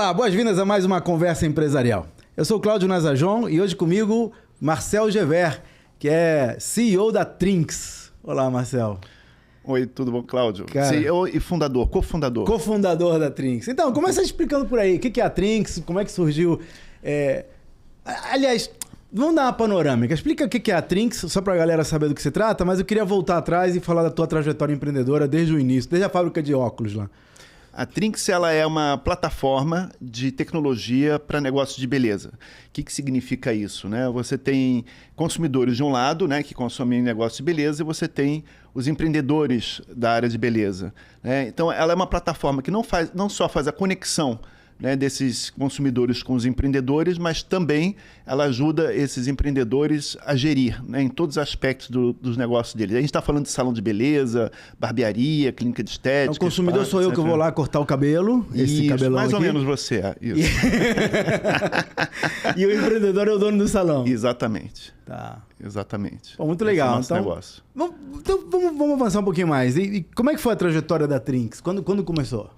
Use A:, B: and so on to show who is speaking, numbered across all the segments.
A: Olá, boas-vindas a mais uma Conversa Empresarial. Eu sou o Cláudio Nazajon e hoje comigo Marcel Gever, que é CEO da Trinx. Olá, Marcel.
B: Oi, tudo bom, Cláudio?
A: Cara...
B: CEO e fundador, cofundador.
A: Cofundador da Trinx. Então, começa explicando por aí, o que é a Trinx, como é que surgiu... Aliás, vamos dar uma panorâmica. Explica o que é a Trinx, só para a galera saber do que se trata, mas eu queria voltar atrás e falar da tua trajetória empreendedora desde o início, desde a fábrica de óculos lá.
B: A Trinx ela é uma plataforma de tecnologia para negócios de beleza. O que significa isso? Né? Você tem consumidores de um lado, né, que consomem negócios de beleza, e você tem os empreendedores da área de beleza. Né? Então, ela é uma plataforma que não só faz a conexão, né, desses consumidores com os empreendedores, mas também ela ajuda esses empreendedores a gerir, né, em todos os aspectos dos negócios deles. A gente está falando de salão de beleza, barbearia, clínica de estética.
A: O consumidor sou eu que vou lá cortar o cabelo, esse cabelão
B: mais
A: aqui.
B: ou menos você é. Isso.
A: E o empreendedor é o dono do salão.
B: Exatamente.
A: Tá.
B: Exatamente.
A: Pô, muito legal.
B: Esse é o nosso negócio.
A: Então vamos avançar um pouquinho mais. E como é que foi a trajetória da Trinx? Quando começou?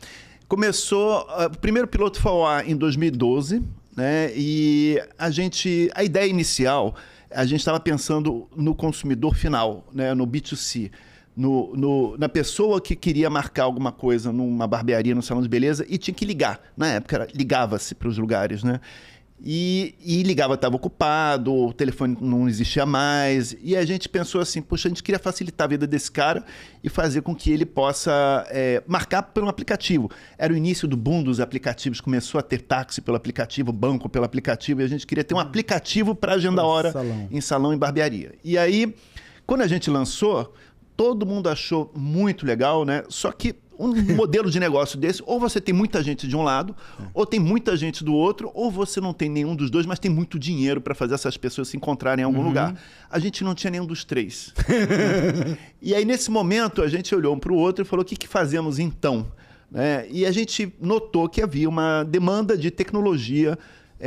B: Começou, o primeiro piloto foi ao ar em 2012, né? E a ideia inicial, a gente estava pensando no consumidor final, né? No B2C, na pessoa que queria marcar alguma coisa numa barbearia, num salão de beleza e tinha que ligar. Na época, ligava-se para os lugares, né? E ligava, estava ocupado, o telefone não existia mais. E a gente pensou assim, poxa, a gente queria facilitar a vida desse cara e fazer com que ele possa marcar pelo aplicativo. Era o início do boom dos aplicativos, começou a ter táxi pelo aplicativo, banco pelo aplicativo, e a gente queria ter um aplicativo para agendar hora em salão e barbearia. E aí, quando a gente lançou, todo mundo achou muito legal, né? Só que um modelo de negócio desse, ou você tem muita gente de um lado, ou tem muita gente do outro, ou você não tem nenhum dos dois, mas tem muito dinheiro para fazer essas pessoas se encontrarem em algum lugar. A gente não tinha nenhum dos três. Né? E aí, nesse momento, a gente olhou um para o outro e falou, o que fazemos então? E a gente notou que havia uma demanda de tecnologia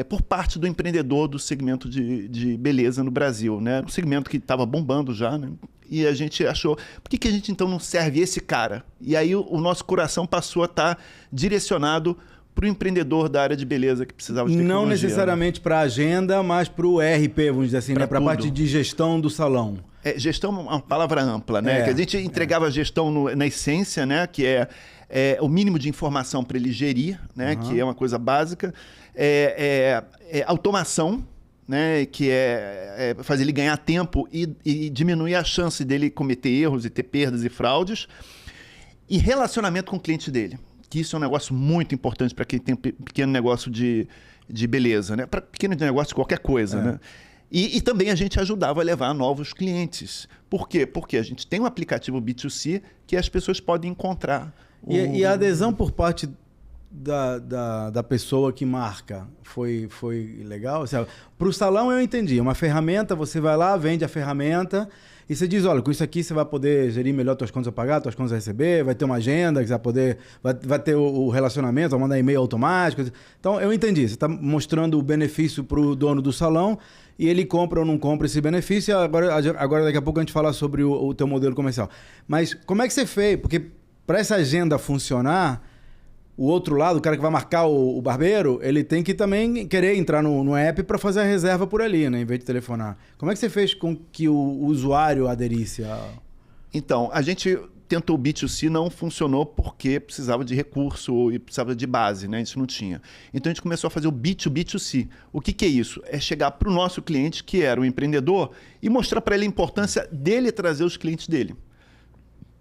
B: por parte do empreendedor do segmento de beleza no Brasil. Né? Um segmento que estava bombando já, né? E a gente achou, por que a gente então não serve esse cara? E aí o nosso coração passou a estar direcionado para o empreendedor da área de beleza que precisava de tecnologia.
A: Não necessariamente para a agenda, mas para o ERP, vamos dizer assim, né? Para a parte de gestão do salão.
B: Gestão é uma palavra ampla, né? Que a gente entregava a gestão na essência, né? Que é o mínimo de informação para ele gerir, né? Que é uma coisa básica. Automação, né, que é fazer ele ganhar tempo e diminuir a chance dele cometer erros e ter perdas e fraudes. E relacionamento com o cliente dele, que isso é um negócio muito importante para quem tem um pequeno negócio de beleza, né? Para pequeno negócio de qualquer coisa. Né? E também a gente ajudava a levar novos clientes. Por quê? Porque a gente tem um aplicativo B2C que as pessoas podem encontrar.
A: E a adesão por parte da pessoa que marca foi legal? Para o salão eu entendi, uma ferramenta, você vai lá, vende a ferramenta e você diz, olha, com isso aqui você vai poder gerir melhor tuas contas a pagar, tuas contas a receber, vai ter uma agenda, que você vai poder, vai ter o relacionamento, vai mandar e-mail automático. Então eu entendi, você está mostrando o benefício para o dono do salão e ele compra ou não compra esse benefício. Agora daqui a pouco a gente fala sobre o teu modelo comercial. Mas como é que você fez? Porque para essa agenda funcionar, o outro lado, o cara que vai marcar o barbeiro, ele tem que também querer entrar no app para fazer a reserva por ali, né? Em vez de telefonar. Como é que você fez com que o usuário aderisse a...
B: Então, a gente tentou o B2C, não funcionou porque precisava de recurso e precisava de base, né? Isso não tinha. Então, a gente começou a fazer o B2B2C. O que é isso? É chegar para o nosso cliente, que era o empreendedor, e mostrar para ele a importância dele trazer os clientes dele.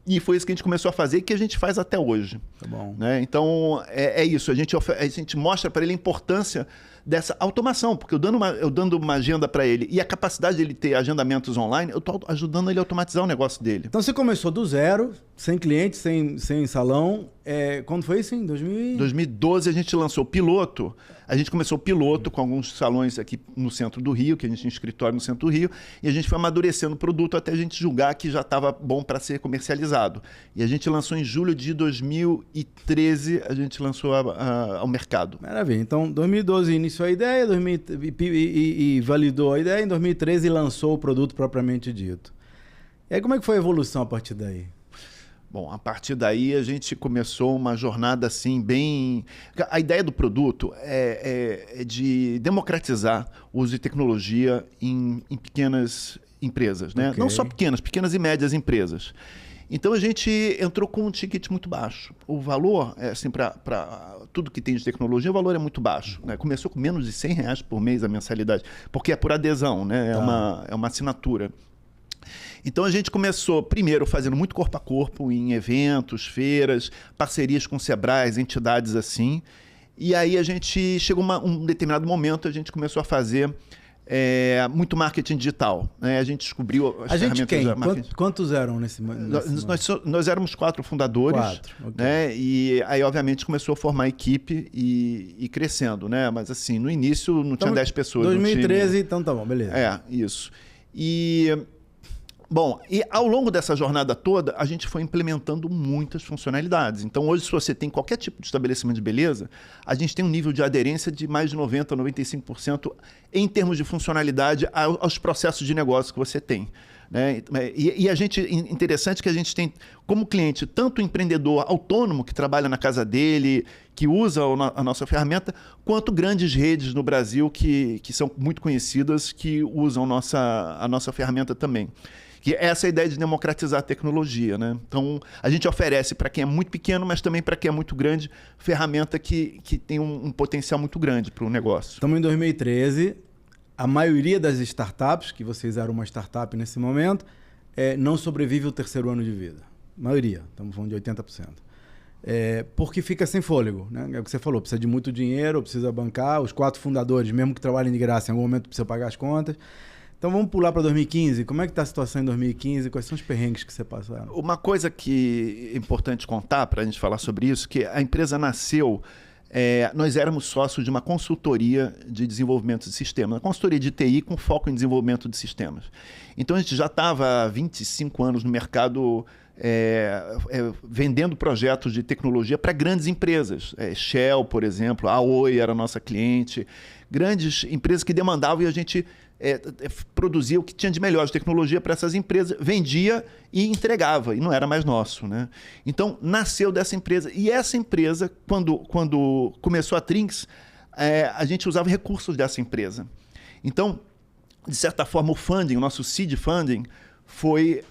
B: E foi isso que a gente começou a fazer e que a gente faz até hoje.
A: Tá bom.
B: Né? Então, é isso. A gente mostra para ele a importância dessa automação, porque eu dando uma agenda para ele e a capacidade dele ter agendamentos online, eu estou ajudando ele a automatizar o negócio dele.
A: Então, você começou do zero, sem cliente, sem salão. Quando foi isso? Em
B: 2012, a gente lançou o piloto. A gente começou o piloto com alguns salões aqui no centro do Rio, que a gente tinha escritório no centro do Rio, e a gente foi amadurecendo o produto até a gente julgar que já estava bom para ser comercializado. E a gente lançou em julho de 2013, a gente lançou ao mercado.
A: Maravilha. Então, 2012 iniciou a ideia e validou a ideia, em 2013 lançou o produto propriamente dito. E aí, como é que foi a evolução a partir daí?
B: Bom, a partir daí a gente começou uma jornada assim bem... A ideia do produto é de democratizar o uso de tecnologia em pequenas empresas, né?
A: Ok.
B: Não só pequenas e médias empresas. Então a gente entrou com um ticket muito baixo. O valor, assim, para tudo que tem de tecnologia, o valor é muito baixo, né? Começou com menos de R$100 por mês a mensalidade, porque é por adesão, né? É uma assinatura. Então a gente começou primeiro fazendo muito corpo a corpo em eventos, feiras, parcerias com Sebrae, entidades assim. E aí a gente chegou um determinado momento, a gente começou a fazer muito marketing digital, né? A gente descobriu as ferramentas
A: quem?
B: da marketing.
A: Quantos eram nesse
B: Nós éramos 4 fundadores,
A: okay.
B: né? E aí obviamente começou a formar equipe e crescendo, né? Mas assim, no início não tinha 10 pessoas.
A: 2013, então tá bom, beleza.
B: Isso. Bom, e ao longo dessa jornada toda, a gente foi implementando muitas funcionalidades. Então, hoje, se você tem qualquer tipo de estabelecimento de beleza, a gente tem um nível de aderência de mais de 90% a 95% em termos de funcionalidade aos processos de negócio que você tem, né? E a gente, interessante que a gente tem como cliente tanto o empreendedor autônomo que trabalha na casa dele, que usa a nossa ferramenta, quanto grandes redes no Brasil que são muito conhecidas, que usam a nossa ferramenta também. Que essa é a ideia de democratizar a tecnologia, né? Então, a gente oferece para quem é muito pequeno, mas também para quem é muito grande, ferramenta que tem um potencial muito grande para o negócio.
A: Estamos em 2013, a maioria das startups, que vocês eram uma startup nesse momento, não sobrevive o terceiro ano de vida. A maioria, estamos falando de 80%. Porque fica sem fôlego, né? É o que você falou, precisa de muito dinheiro, precisa bancar, os 4 fundadores, mesmo que trabalhem de graça, em algum momento precisa pagar as contas. Então vamos pular para 2015. Como é que está a situação em 2015? Quais são os perrengues que você passaram?
B: Uma coisa que é importante contar para a gente falar sobre isso, que a empresa nasceu, nós éramos sócios de uma consultoria de desenvolvimento de sistemas, uma consultoria de TI com foco em desenvolvimento de sistemas. Então a gente já estava há 25 anos no mercado vendendo projetos de tecnologia para grandes empresas. Shell, por exemplo, a Oi era nossa cliente, grandes empresas que demandavam e a gente produzia o que tinha de melhor de tecnologia para essas empresas, vendia e entregava, e não era mais nosso, né? Então, nasceu dessa empresa. E essa empresa, quando começou a Trinks, a gente usava recursos dessa empresa. Então, de certa forma, o nosso seed funding, foi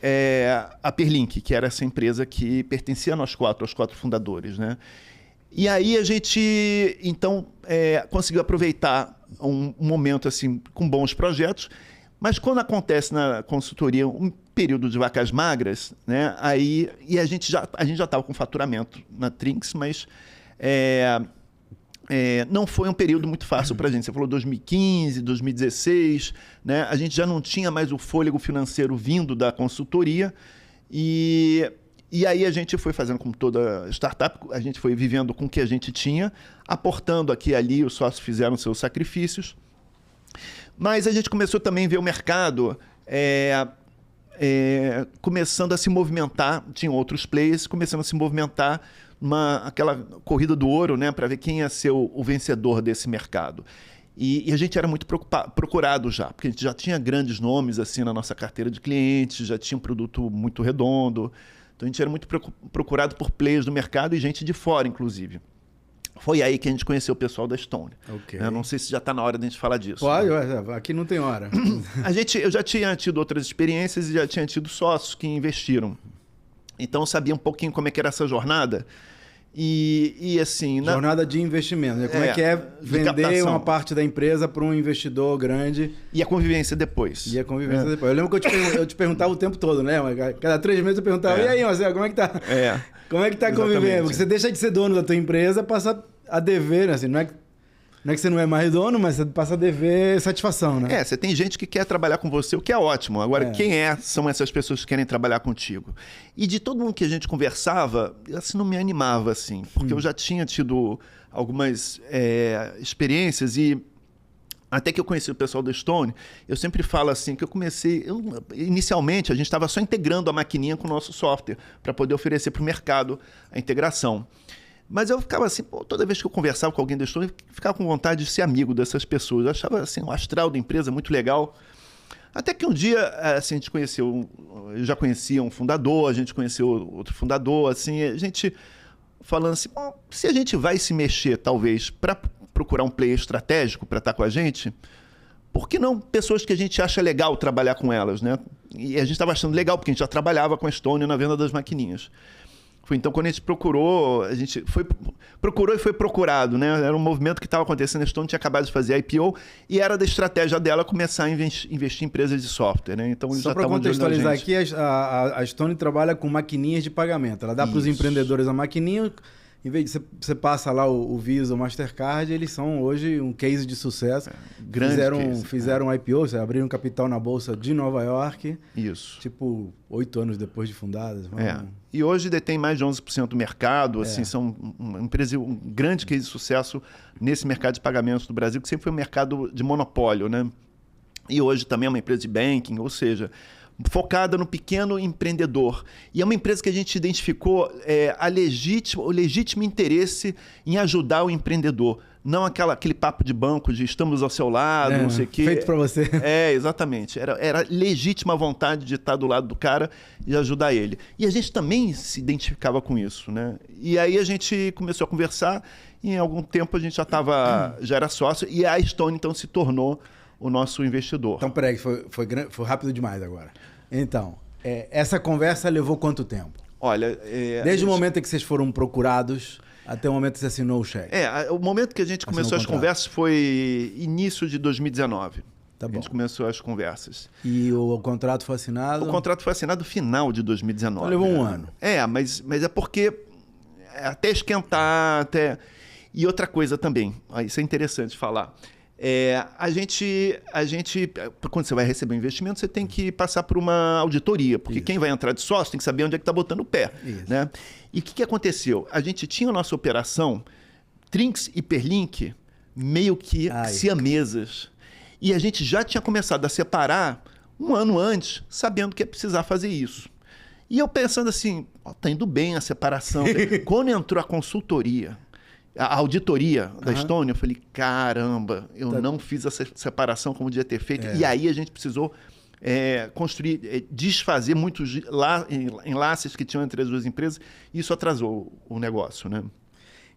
B: a Perlink, que era essa empresa que pertencia aos 4 fundadores, né? E aí a gente, então, conseguiu aproveitar um momento assim com bons projetos, mas quando acontece na consultoria um período de vacas magras, né? Aí a gente já estava com faturamento na Trinks, mas não foi um período muito fácil para a gente. Você falou 2015, 2016, né? A gente já não tinha mais o fôlego financeiro vindo da consultoria e aí a gente foi fazendo como toda startup, a gente foi vivendo com o que a gente tinha, aportando aqui e ali, os sócios fizeram seus sacrifícios. Mas a gente começou também a ver o mercado começando a se movimentar, tinham outros players começando a se movimentar aquela corrida do ouro, né, para ver quem ia ser o vencedor desse mercado. E a gente era muito procurado já, porque a gente já tinha grandes nomes assim na nossa carteira de clientes, já tinha um produto muito redondo. Então a gente era muito procurado por players do mercado e gente de fora, inclusive. Foi aí que a gente conheceu o pessoal da Stone.
A: Okay.
B: Eu não sei se já está na hora de a gente falar disso.
A: Pode, aqui não tem hora.
B: Eu já tinha tido outras experiências e já tinha tido sócios que investiram. Então eu sabia um pouquinho como é que era essa jornada. E assim...
A: Jornada de investimento, né? Como é que é vender uma parte da empresa para um investidor grande.
B: E a convivência depois.
A: Depois. Eu lembro que eu te perguntava o tempo todo, né? Cada 3 meses eu perguntava, e aí, Marcelo, como é que tá? Como é que tá convivendo? Porque você deixa de ser dono da tua empresa, passa a dever, né? Assim, não é que você não é mais dono, mas você passa a dever satisfação, né?
B: Você tem gente que quer trabalhar com você, o que é ótimo. Agora, quem são essas pessoas que querem trabalhar contigo? E de todo mundo que a gente conversava, assim, não me animava, assim, porque eu já tinha tido algumas experiências e até que eu conheci o pessoal da Stone, eu sempre falo assim, que inicialmente a gente estava só integrando a maquininha com o nosso software para poder oferecer para o mercado a integração. Mas eu ficava assim, toda vez que eu conversava com alguém da Stone, eu ficava com vontade de ser amigo dessas pessoas. Eu achava assim, o astral da empresa muito legal. Até que um dia, assim, a gente conheceu, eu já conhecia um fundador, a gente conheceu outro fundador, assim, a gente falando assim, bom, se a gente vai se mexer, talvez, para procurar um player estratégico para estar com a gente, por que não pessoas que a gente acha legal trabalhar com elas, né? E a gente estava achando legal, porque a gente já trabalhava com a Estônia na venda das maquininhas. Foi então quando a gente procurou e foi procurado, né? Era um movimento que estava acontecendo, a Estônia tinha acabado de fazer a IPO e era da estratégia dela começar a investir em empresas de software, né? Então, eles
A: só para contextualizar aqui, a Estônia trabalha com maquininhas de pagamento. Ela dá para os empreendedores a maquininha. Em vez de você passa lá o Visa, o Mastercard, eles são hoje um case de sucesso. Fizeram um IPO, abriram capital na Bolsa de Nova York.
B: Isso.
A: Tipo, 8 anos depois de fundadas.
B: E hoje detém mais de 11% do mercado. Assim, são uma empresa, um grande case de sucesso nesse mercado de pagamentos do Brasil, que sempre foi um mercado de monopólio, né? E hoje também é uma empresa de banking, ou seja, focada no pequeno empreendedor. E é uma empresa que a gente identificou o legítimo interesse em ajudar o empreendedor. Não aquele papo de banco de estamos ao seu lado, não sei o quê.
A: Feito para você.
B: Exatamente. Era legítima vontade de estar do lado do cara e ajudar ele. E a gente também se identificava com isso, né? E aí a gente começou a conversar e em algum tempo a gente já era sócio e a Estônia então se tornou o nosso investidor.
A: Então, peraí, foi rápido demais agora. Então, essa conversa levou quanto tempo?
B: Olha...
A: Desde o momento em que vocês foram procurados até o momento que você assinou o cheque.
B: O momento que a gente começou as conversas foi início de 2019.
A: Tá bom.
B: A gente começou as conversas.
A: E o contrato foi assinado?
B: O contrato foi assinado no final de 2019.
A: Então levou um ano.
B: Mas é porque até esquentar, até... E outra coisa também, isso é interessante falar. A gente, quando você vai receber um investimento, você tem que passar por uma auditoria, porque quem vai entrar de sócio tem que saber onde é que está botando o pé. Né? E o que aconteceu? A gente tinha a nossa operação, Trinks e Hiperlink, meio que siamesas. E a gente já tinha começado a separar um ano antes, sabendo que ia precisar fazer isso. E eu pensando assim, tá indo bem a separação. Quando entrou a consultoria, a auditoria da Estônia, eu falei, caramba, eu não fiz essa separação como devia ter feito. E aí a gente precisou construir, desfazer muitos enlaces que tinham entre as duas empresas. E isso atrasou o negócio, né?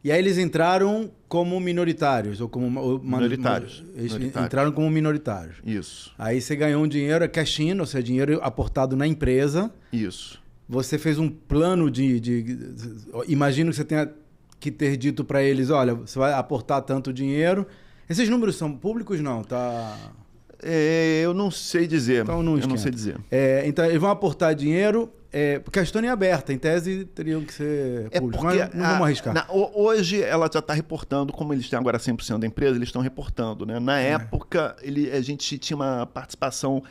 A: E aí eles entraram como minoritários? Ou como
B: minoritários.
A: Entraram como minoritários.
B: Isso.
A: Aí você ganhou um dinheiro, cash in, ou seja, dinheiro aportado na empresa.
B: Isso.
A: Você fez um plano imagino que você tenha que ter dito para eles, olha, você vai aportar tanto dinheiro. Esses números são públicos? Não, tá...
B: eu não sei dizer.
A: Então não sei dizer. Então eles vão aportar dinheiro, porque a Estônia é aberta, em tese teriam que ser públicos, mas não vamos arriscar.
B: Hoje ela já está reportando, como eles têm agora 100% da empresa, eles estão reportando. Né? Na época, a gente tinha uma participação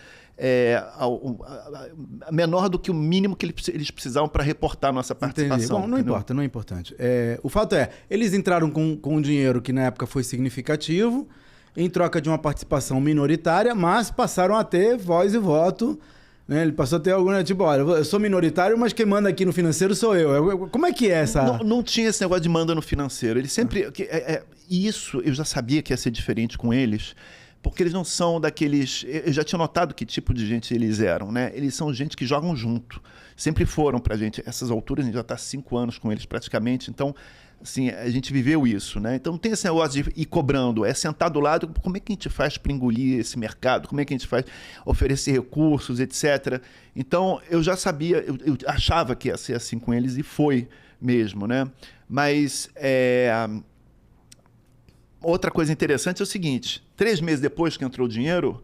B: menor do que o mínimo que eles precisavam para reportar a nossa participação.
A: Bom, não importa, não é importante. O fato eles entraram com um dinheiro que na época foi significativo, em troca de uma participação minoritária, mas passaram a ter voz e voto. Né? Ele passou a ter alguma, tipo, olha, eu sou minoritário, mas quem manda aqui no financeiro sou eu. Como é que é essa...
B: Não tinha esse negócio de manda no financeiro. Eles sempre... Isso eu já sabia que ia ser diferente com eles, porque eles não são daqueles... Eu já tinha notado que tipo de gente eles eram, né? Eles são gente que jogam junto. Sempre foram pra gente. Essas alturas, a gente já está 5 anos com eles praticamente. Então, assim, a gente viveu isso, né? Então, não tem esse negócio de ir cobrando. É sentar do lado, como é que a gente faz para engolir esse mercado? Como é que a gente faz oferecer recursos, etc. Então, eu já sabia, eu achava que ia ser assim com eles e foi mesmo, né? Mas... Outra coisa interessante é o seguinte, 3 meses depois que entrou o dinheiro,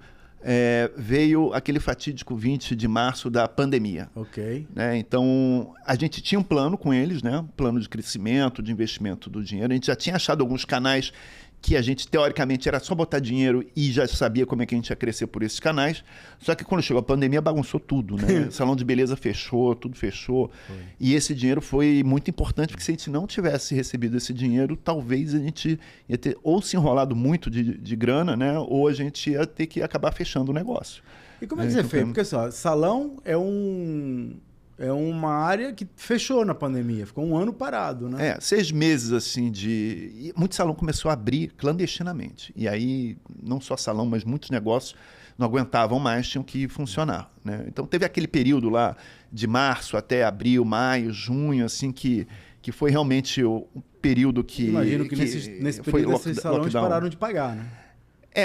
B: veio aquele fatídico 20 de março da pandemia.
A: Ok.
B: Né? Então, a gente tinha um plano com eles, né? Um plano de crescimento, de investimento do dinheiro. A gente já tinha achado alguns canais que a gente, teoricamente, era só botar dinheiro e já sabia como é que a gente ia crescer por esses canais. Só que quando chegou a pandemia, bagunçou tudo, né? Salão de beleza fechou, tudo fechou. Foi. E esse dinheiro foi muito importante, porque se a gente não tivesse recebido esse dinheiro, talvez a gente ia ter ou se enrolado muito de grana, né? Ou a gente ia ter que acabar fechando o negócio.
A: E como é que você fez? Porque só, salão é um é uma área que fechou na pandemia, ficou um ano parado, né?
B: 6 meses assim e muito salão começou a abrir clandestinamente. E aí, não só salão, mas muitos negócios não aguentavam mais, tinham que funcionar, né? Então teve aquele período lá de março até abril, maio, junho, assim, que foi realmente o período que...
A: Imagino que nesse período esses salões pararam de pagar, né?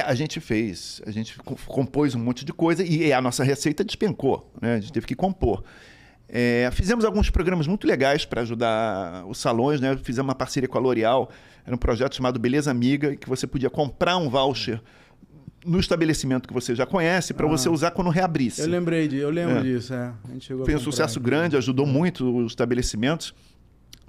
B: A gente compôs um monte de coisa e a nossa receita despencou, né? A gente teve que compor. Fizemos alguns programas muito legais para ajudar os salões, né? Fizemos uma parceria com a L'Oréal, era um projeto chamado Beleza Amiga, que você podia comprar um voucher no estabelecimento que você já conhece para você usar quando reabrisse.
A: Eu lembro disso, A gente chegou
B: Foi um sucesso grande, ajudou muito os estabelecimentos,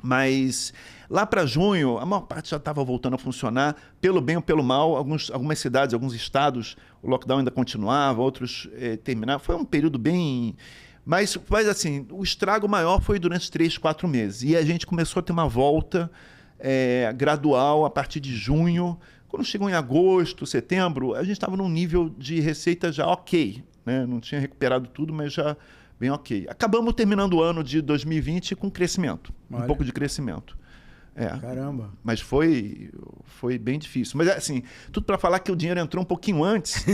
B: mas lá para junho a maior parte já estava voltando a funcionar, pelo bem ou pelo mal, algumas cidades, alguns estados, o lockdown ainda continuava, outros terminavam. Foi um período bem... Mas assim, o estrago maior foi durante 3, 4 meses. E a gente começou a ter uma volta gradual a partir de junho. Quando chegou em agosto, setembro, a gente estava num nível de receita já ok, né? Não tinha recuperado tudo, mas já bem ok. Acabamos terminando o ano de 2020 com crescimento, um pouco de crescimento.
A: Caramba.
B: Mas foi bem difícil. Mas assim, tudo para falar que o dinheiro entrou um pouquinho antes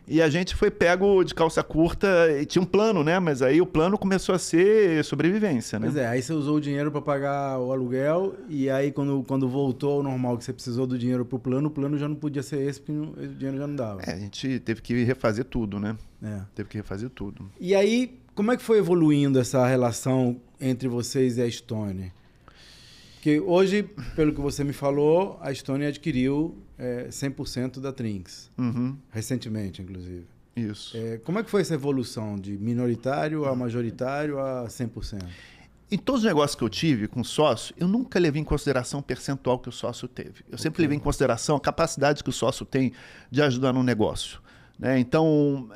B: e a gente foi pego de calça curta e tinha um plano, né? Mas aí o plano começou a ser sobrevivência, né?
A: Pois aí você usou o dinheiro para pagar o aluguel e aí quando voltou ao normal, que você precisou do dinheiro para o plano já não podia ser esse, porque o dinheiro já não dava.
B: A gente teve que refazer tudo, né? Teve que refazer tudo.
A: E aí, como é que foi evoluindo essa relação entre vocês e a Stone? Porque hoje, pelo que você me falou, a Stone adquiriu 100% da Trinks. Recentemente, inclusive.
B: Isso.
A: Como é que foi essa evolução de minoritário a majoritário a 100%?
B: Em todos os negócios que eu tive com sócio, eu nunca levei em consideração o percentual que o sócio teve. Eu sempre levei em consideração a capacidade que o sócio tem de ajudar no negócio. Né? Então,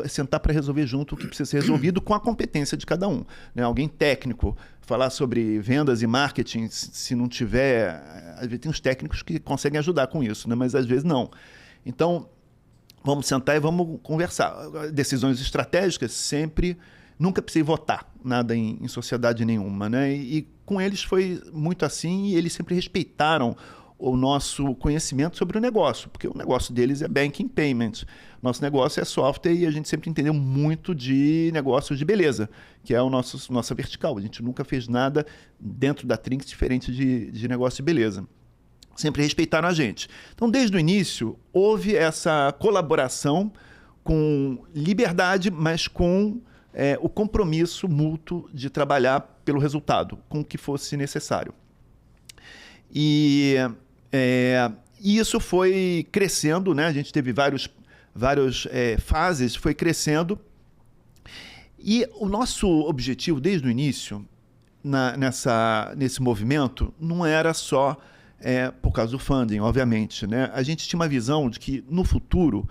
B: sentar para resolver junto o que precisa ser resolvido com a competência de cada um. Né? Alguém técnico, falar sobre vendas e marketing, se não tiver... Às vezes tem uns técnicos que conseguem ajudar com isso, né? Mas às vezes não. Então, vamos sentar e vamos conversar. Decisões estratégicas sempre... Nunca precisei votar nada em sociedade nenhuma. Né? E com eles foi muito assim e eles sempre respeitaram o nosso conhecimento sobre o negócio, porque o negócio deles é banking payments. Nosso negócio é software e a gente sempre entendeu muito de negócios de beleza, que é nossa vertical. A gente nunca fez nada dentro da Trinks diferente de negócio de beleza. Sempre respeitaram a gente. Então, desde o início, houve essa colaboração com liberdade, mas com o compromisso mútuo de trabalhar pelo resultado, com o que fosse necessário. E isso foi crescendo, né? A gente teve várias fases, foi crescendo. E o nosso objetivo, desde o início, nesse movimento, não era só por causa do funding, obviamente. Né? A gente tinha uma visão de que, no futuro,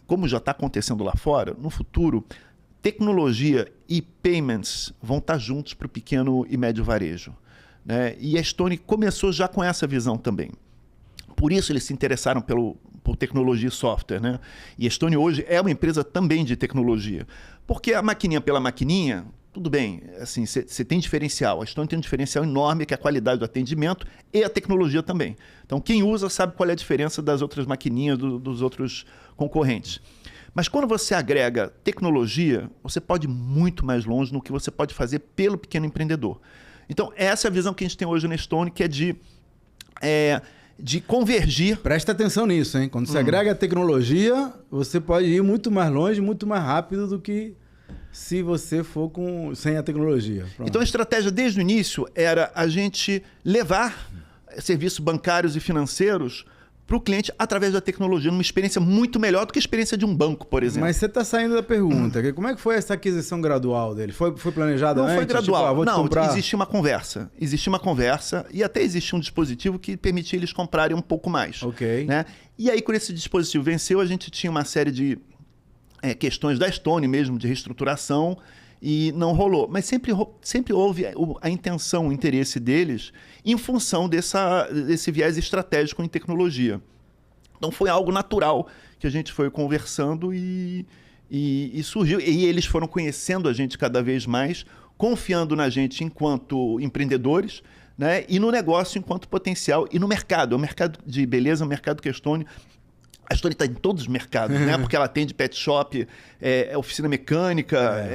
B: como já está acontecendo lá fora, no futuro, tecnologia e payments vão estar juntos para o pequeno e médio varejo. Né? E a Stone começou já com essa visão também. Por isso eles se interessaram por tecnologia e software. Né? E a Stone hoje é uma empresa também de tecnologia. Porque a maquininha pela maquininha, tudo bem, assim, você tem diferencial. A Stone tem um diferencial enorme, que é a qualidade do atendimento e a tecnologia também. Então quem usa sabe qual é a diferença das outras maquininhas, dos outros concorrentes. Mas quando você agrega tecnologia, você pode ir muito mais longe no que você pode fazer pelo pequeno empreendedor. Então, essa é a visão que a gente tem hoje na Stone, que é de convergir...
A: Presta atenção nisso, hein? Quando você agrega a tecnologia, você pode ir muito mais longe, muito mais rápido do que se você for sem a tecnologia. Pronto.
B: Então, a estratégia desde o início era a gente levar serviços bancários e financeiros para o cliente através da tecnologia, numa experiência muito melhor do que a experiência de um banco, por exemplo.
A: Mas você está saindo da pergunta. Como é que foi essa aquisição gradual dele? Foi planejada antes?
B: Não foi gradual.
A: Tipo, comprar...
B: existia uma conversa. Existia uma conversa e até existia um dispositivo que permitia eles comprarem um pouco mais.
A: Ok.
B: Né? E aí, quando esse dispositivo venceu, a gente tinha uma série de questões da Stone mesmo, de reestruturação, e não rolou. Mas sempre houve a intenção, o interesse deles em função desse viés estratégico em tecnologia. Então foi algo natural que a gente foi conversando e surgiu. E eles foram conhecendo a gente cada vez mais confiando na gente enquanto empreendedores, né? E no negócio enquanto potencial, e no mercado. O mercado de beleza, o mercado que a Stone está em todos os mercados, né? Porque ela atende pet shop, oficina mecânica,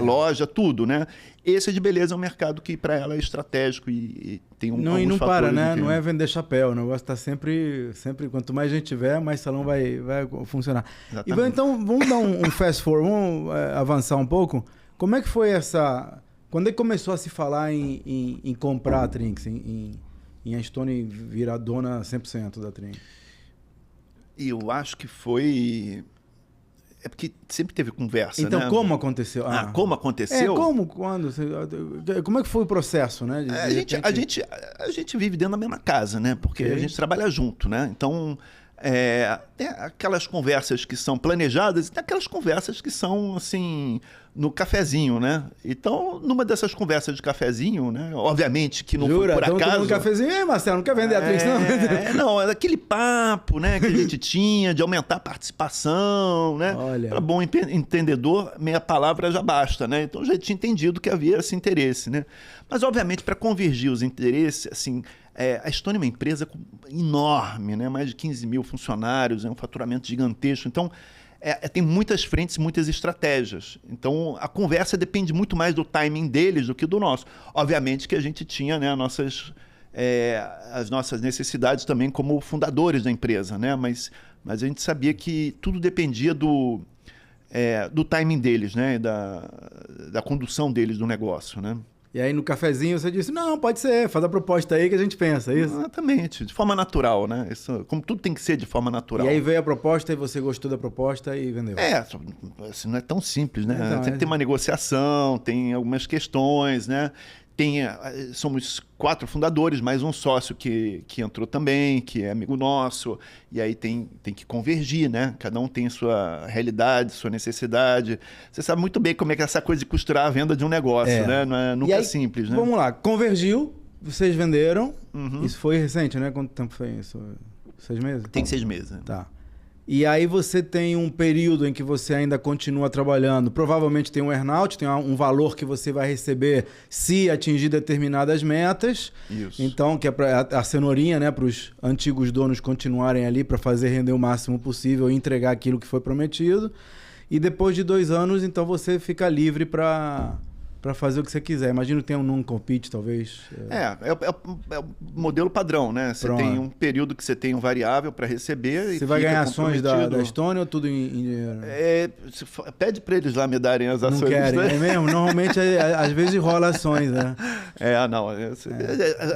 B: loja, tudo, né? Esse de beleza é um mercado que para ela é estratégico e tem alguns
A: não para,
B: fatores,
A: né?
B: que...
A: Não é vender chapéu, o negócio está sempre, quanto mais gente tiver, mais salão vai funcionar.
B: Exatamente.
A: E então, vamos dar um fast forward, vamos avançar um pouco. Como é que foi essa... Quando é que começou a se falar em comprar a Trinx, em a Stone virar dona 100% da Trinx?
B: E eu acho que foi... É porque sempre teve conversa,
A: então,
B: né?
A: como aconteceu?
B: Como aconteceu?
A: Quando? Como é que foi o processo, né?
B: A gente vive dentro da mesma casa, né? Porque a gente trabalha junto, né? Então, tem aquelas conversas que são planejadas e tem aquelas conversas que são, assim, no cafezinho, né? Então, numa dessas conversas de cafezinho, né? Obviamente que não foi por acaso...
A: Jura? No cafezinho, Marcelo, não quer vender a Trinx, não?
B: Não, era aquele papo, né? Que a gente tinha de aumentar a participação, né?
A: Olha.
B: Para bom entendedor, meia palavra já basta, né? Então, já tinha entendido que havia esse interesse, né? Mas, obviamente, para convergir os interesses, assim... a Stone é uma empresa enorme, né? Mais de 15 mil funcionários, é um faturamento gigantesco. Então, tem muitas frentes, muitas estratégias. Então, a conversa depende muito mais do timing deles do que do nosso. Obviamente que a gente tinha, né, as nossas necessidades também como fundadores da empresa, né? Mas a gente sabia que tudo dependia do timing deles, né? Da condução deles do negócio, né?
A: E aí no cafezinho você disse, não, pode ser, faz a proposta aí que a gente pensa, é isso?
B: Exatamente, de forma natural, né? Isso, como tudo tem que ser de forma natural.
A: E aí veio a proposta e você gostou da proposta e vendeu.
B: Assim, não é tão simples, né?
A: Então,
B: tem uma negociação, tem algumas questões, né? Somos 4 fundadores, mais um sócio que entrou também, que é amigo nosso, e aí tem que convergir, né? Cada um tem sua realidade, sua necessidade. Você sabe muito bem como é que é essa coisa de costurar a venda de um negócio, né? Não é nunca simples, né?
A: Vamos lá, convergiu, vocês venderam, isso foi recente, né? Quanto tempo foi isso? 6 meses?
B: Tem 6 meses. Né?
A: Tá. E aí você tem um período em que você ainda continua trabalhando. Provavelmente tem um earnout, tem um valor que você vai receber se atingir determinadas metas.
B: Isso.
A: Então, que é a cenourinha, né, para os antigos donos continuarem ali para fazer render o máximo possível e entregar aquilo que foi prometido. E depois de 2 anos, então você fica livre para fazer o que você quiser. Imagino que tem um non-compete, talvez.
B: É o modelo padrão, né? Você tem um período que você tem um variável para receber.
A: Você vai ganhar ações da Stone ou tudo em dinheiro?
B: Pede para eles lá me darem as ações.
A: Não querem, é mesmo? Normalmente, às vezes, rola ações, né?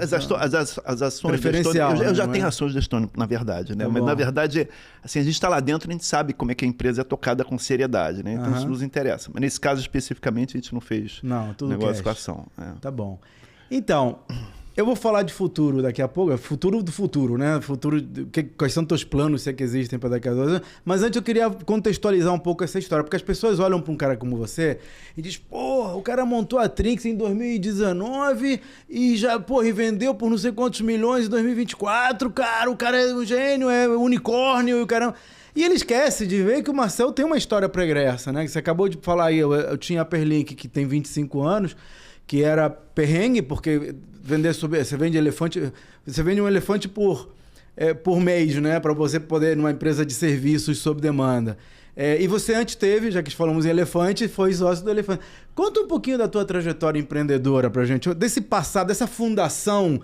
B: As ações da Stone... Eu já tenho ações da Stone, na verdade, né?
A: Tá
B: mas,
A: bom.
B: na verdade, assim, a gente está lá dentro e a gente sabe como é que a empresa é tocada com seriedade, né? Então, isso nos interessa. Mas, nesse caso, especificamente, a gente não fez...
A: Tudo
B: negócio
A: cash.
B: com ação.
A: Tá bom. Então, eu vou falar de futuro daqui a pouco. Futuro do futuro, né? Quais são teus planos, se é que existem para daqui a 2 anos. Mas antes eu queria contextualizar um pouco essa história. Porque as pessoas olham para um cara como você e dizem, porra, o cara montou a Trinx em 2019 e já, porra, e vendeu por não sei quantos milhões em 2024. Cara, o cara é um gênio, é um unicórnio e o cara... E ele esquece de ver que o Marcel tem uma história pregressa, né? Que você acabou de falar aí, eu tinha a Perlink, que tem 25 anos, que era perrengue, porque você vende elefante, você vende um elefante por mês, né? Para você poder, numa empresa de serviços sob demanda. E você antes teve, já que falamos em elefante, foi sócio do elefante. Conta um pouquinho da tua trajetória empreendedora pra gente, desse passado, dessa fundação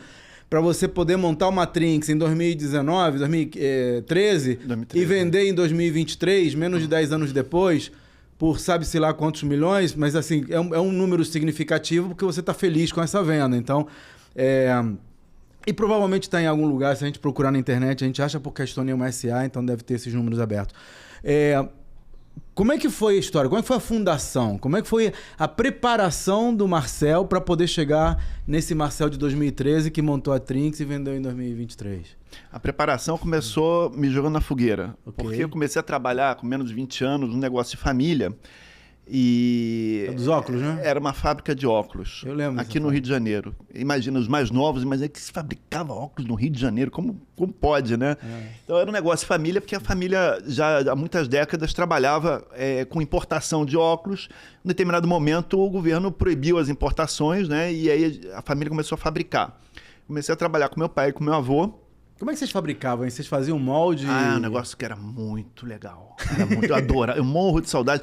A: para você poder montar uma Trinx em 2019, 2013 e vender em 2023, menos de 10 anos depois, por sabe-se lá quantos milhões, mas assim, é um número significativo porque você está feliz com essa venda. Então, e provavelmente está em algum lugar, se a gente procurar na internet, a gente acha porque a Stone é uma SA, então deve ter esses números abertos. Como é que foi a história? Como é que foi a fundação? Como é que foi a preparação do Marcel para poder chegar nesse Marcel de 2013 que montou a Trinx e vendeu em 2023?
B: A preparação começou me jogando na fogueira.
A: Okay.
B: Porque eu comecei a trabalhar com menos de 20 anos num negócio de família E
A: É dos óculos, né?
B: era uma fábrica de óculos.
A: Eu lembro
B: aqui
A: dessa
B: no Rio de Janeiro. Imagina, os mais novos, mas é que se fabricava óculos no Rio de Janeiro, como pode, né? Então era um negócio de família, porque a família já há muitas décadas trabalhava com importação de óculos. Em determinado momento o governo proibiu as importações, né? E aí a família começou a fabricar. Comecei a trabalhar com meu pai e com meu avô.
A: Como é que vocês fabricavam? Vocês faziam molde?
B: Ah, um negócio que era muito legal. Era muito, eu adorava, eu morro de saudade.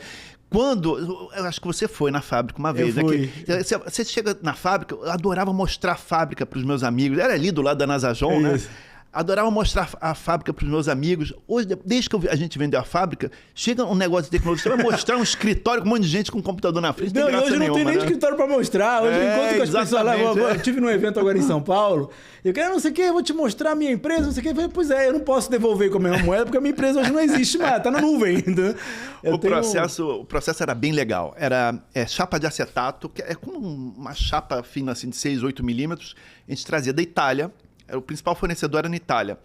B: Eu acho que você foi na fábrica uma vez.
A: Eu fui.
B: Né? Você chega na fábrica, eu adorava mostrar a fábrica para os meus amigos. Era ali do lado da Nasajon, né?
A: Isso.
B: Adorava mostrar a fábrica para os meus amigos. Hoje, desde que a gente vendeu a fábrica, chega um negócio de tecnologia, você vai mostrar um escritório com um monte de gente com um computador na frente.
A: Não,
B: tem graça
A: hoje não
B: nenhuma,
A: tem nem
B: né?
A: escritório pra mostrar. Hoje eu encontro com as pessoas lá. Eu tive num evento agora em São Paulo. Eu quero não sei o que, eu vou te mostrar a minha empresa, não sei o que. Eu falei, pois é, eu não posso devolver com a mesma moeda, porque a minha empresa hoje não existe mais, tá na nuvem ainda.
B: O processo era bem legal. Era chapa de acetato, que é como uma chapa fina assim, de 6, 8 milímetros. A gente trazia da Itália. O principal fornecedor era na Itália.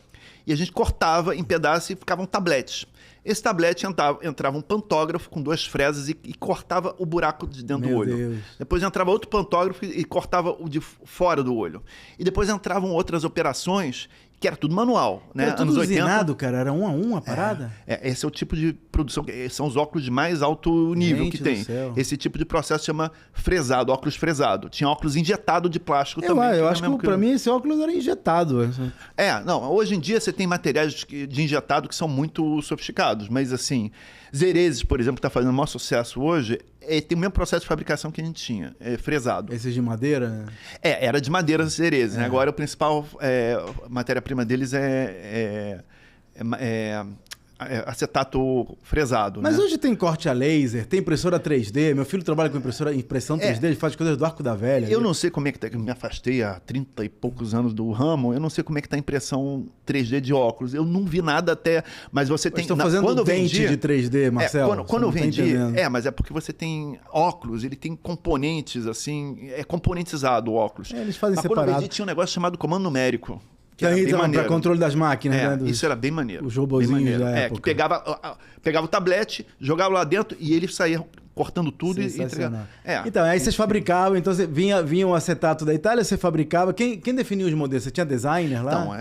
B: E a gente cortava em pedaços e ficavam tabletes. Esse tablete entrava um pantógrafo com 2 fresas e cortava o buraco de dentro do olho.
A: Deus.
B: Depois entrava outro pantógrafo e cortava o de fora do olho. E depois entravam outras operações que era tudo manual, né?
A: Era tudo
B: Anos 80.
A: usinado, cara? Era 1 a 1 a parada?
B: Esse é o tipo de produção, são os óculos de mais alto nível
A: Gente
B: que
A: do
B: tem.
A: céu.
B: Esse tipo de processo chama fresado, óculos fresado. Tinha óculos injetado de plástico também.
A: Eu acho que pra mim esse óculos era injetado.
B: Não, hoje em dia você tem materiais de injetado que são muito sofisticados, mas assim, Zerezes, por exemplo, que está fazendo o maior sucesso hoje, tem o mesmo processo de fabricação que a gente tinha, fresado.
A: Esses de madeira?
B: Era de madeira Zerezes, né? Agora o principal matéria-prima deles é acetato fresado.
A: Mas
B: né?
A: hoje tem corte a laser, tem impressora 3D. Meu filho trabalha com impressão 3D, ele faz coisas do arco da velha.
B: Eu não sei como é que tá, eu me afastei há 30 e poucos anos do ramo, eu não sei como é que tá a impressão 3D de óculos. Eu não vi nada até, mas você tem...
A: Estão fazendo
B: quando
A: dente de 3D, Marcelo.
B: Quando eu vendi,
A: entendendo.
B: mas é porque você tem óculos, ele tem componentes, assim, é componentizado o óculos.
A: Eles fazem
B: mas
A: separado.
B: quando eu vendi tinha um negócio chamado comando numérico. Que
A: Então,
B: era bem
A: para
B: maneiro.
A: controle das máquinas, né?
B: Isso era bem maneiro.
A: Os robozinhos
B: bem maneiro.
A: da época.
B: Que pegava o tablete, jogava lá dentro e ele saía cortando tudo e
A: Sensacional.
B: entregava.
A: Então, aí vocês fabricavam, então vinha o acetato da Itália, você fabricava. Quem definiu os modelos? Você tinha designer lá?
B: Então,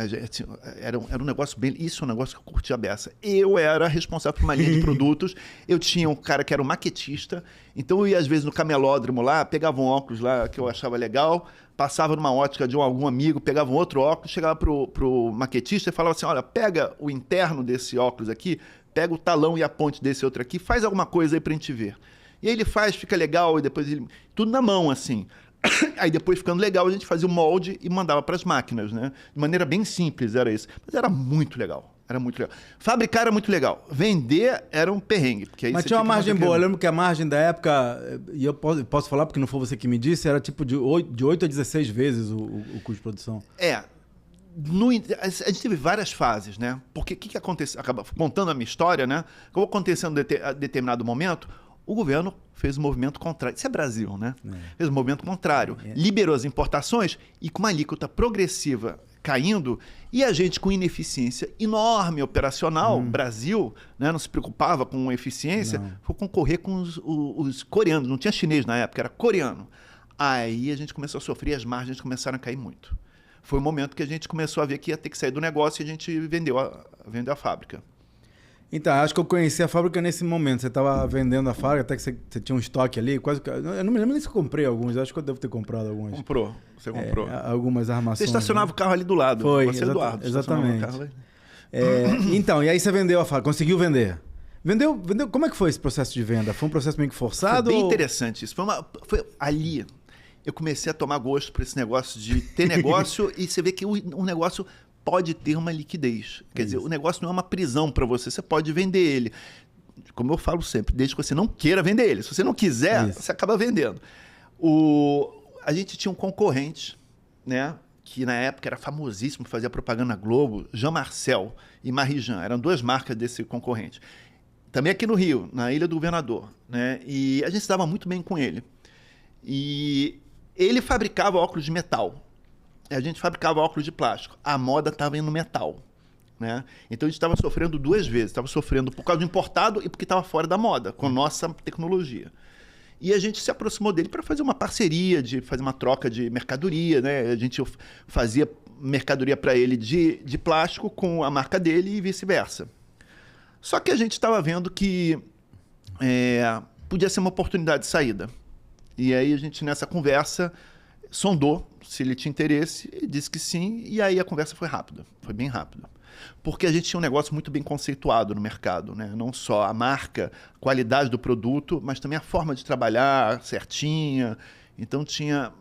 B: era um negócio bem... Isso é um negócio que eu curti a beça. Eu era responsável por uma linha de produtos. Eu tinha um cara que era um maquetista. Então, eu ia, às vezes, no camelódromo lá, pegava um óculos lá que eu achava legal, passava numa ótica de algum amigo, pegava um outro óculos, chegava pro maquetista e falava assim, olha, pega o interno desse óculos aqui, pega o talão e a ponte desse outro aqui, faz alguma coisa aí pra gente ver. E aí ele faz, fica legal, e depois ele... Tudo na mão, assim. Aí depois, ficando legal, a gente fazia o molde e mandava para as máquinas, né? De maneira bem simples, era isso. Mas era muito legal. Era muito legal. Fabricar era muito legal. Vender era um perrengue. Porque aí
A: Mas
B: você
A: tinha uma margem boa. Eu
B: aquele...
A: lembro que a margem da época, e eu posso falar porque não foi você que me disse, era tipo de 8 a 16 vezes o custo de produção.
B: A gente teve várias fases, né? Porque o que aconteceu? Acaba contando a minha história, né? Acabou acontecendo a determinado momento, o governo fez um movimento contrário. Isso é Brasil, né? Fez um movimento contrário. Liberou as importações e com uma alíquota progressiva caindo, e a gente com ineficiência enorme operacional, Brasil, né, não se preocupava com eficiência, foi concorrer com os coreanos. Não tinha chinês na época, era coreano. Aí a gente começou a sofrer e as margens começaram a cair muito. Foi o momento que a gente começou a ver que ia ter que sair do negócio e a gente vendeu a fábrica.
A: Então, acho que eu conheci a fábrica nesse momento. Você estava vendendo a fábrica, até que você tinha um estoque ali. Eu não me lembro nem se eu comprei alguns. Acho que eu devo ter comprado alguns.
B: Você comprou.
A: Algumas armações.
B: Você estacionava o carro ali do lado.
A: Foi,
B: você, Eduardo.
A: exatamente. Então, e aí você vendeu a fábrica. Conseguiu vender? Vendeu? Como é que foi esse processo de venda? Foi um processo meio que forçado?
B: Foi bem interessante isso. Foi ali... Eu comecei a tomar gosto por esse negócio de ter negócio e você vê que o negócio pode ter uma liquidez. Quer dizer, o negócio não é uma prisão para você, você pode vender ele. Como eu falo sempre, desde que você não queira vender ele. Se você não quiser, você acaba vendendo. A gente tinha um concorrente, né, que na época era famosíssimo, fazia propaganda na Globo, Jean Marcel e Marie-Jean. Eram 2 marcas desse concorrente. Também aqui no Rio, na Ilha do Governador. Né? E a gente se dava muito bem com ele. E ele fabricava óculos de metal. A gente fabricava óculos de plástico. A moda estava indo no metal. né? Então a gente estava sofrendo 2 vezes. Estava sofrendo por causa do importado e porque estava fora da moda, com a nossa tecnologia. E a gente se aproximou dele para fazer uma parceria, de fazer uma troca de mercadoria, né? A gente fazia mercadoria para ele de plástico com a marca dele e vice-versa. Só que a gente estava vendo que podia ser uma oportunidade de saída. E aí a gente, nessa conversa, sondou se ele tinha interesse, e disse que sim, e aí a conversa foi rápida, foi bem rápida. Porque a gente tinha um negócio muito bem conceituado no mercado, né? Não só a marca, a qualidade do produto, mas também a forma de trabalhar certinha. Então tinha...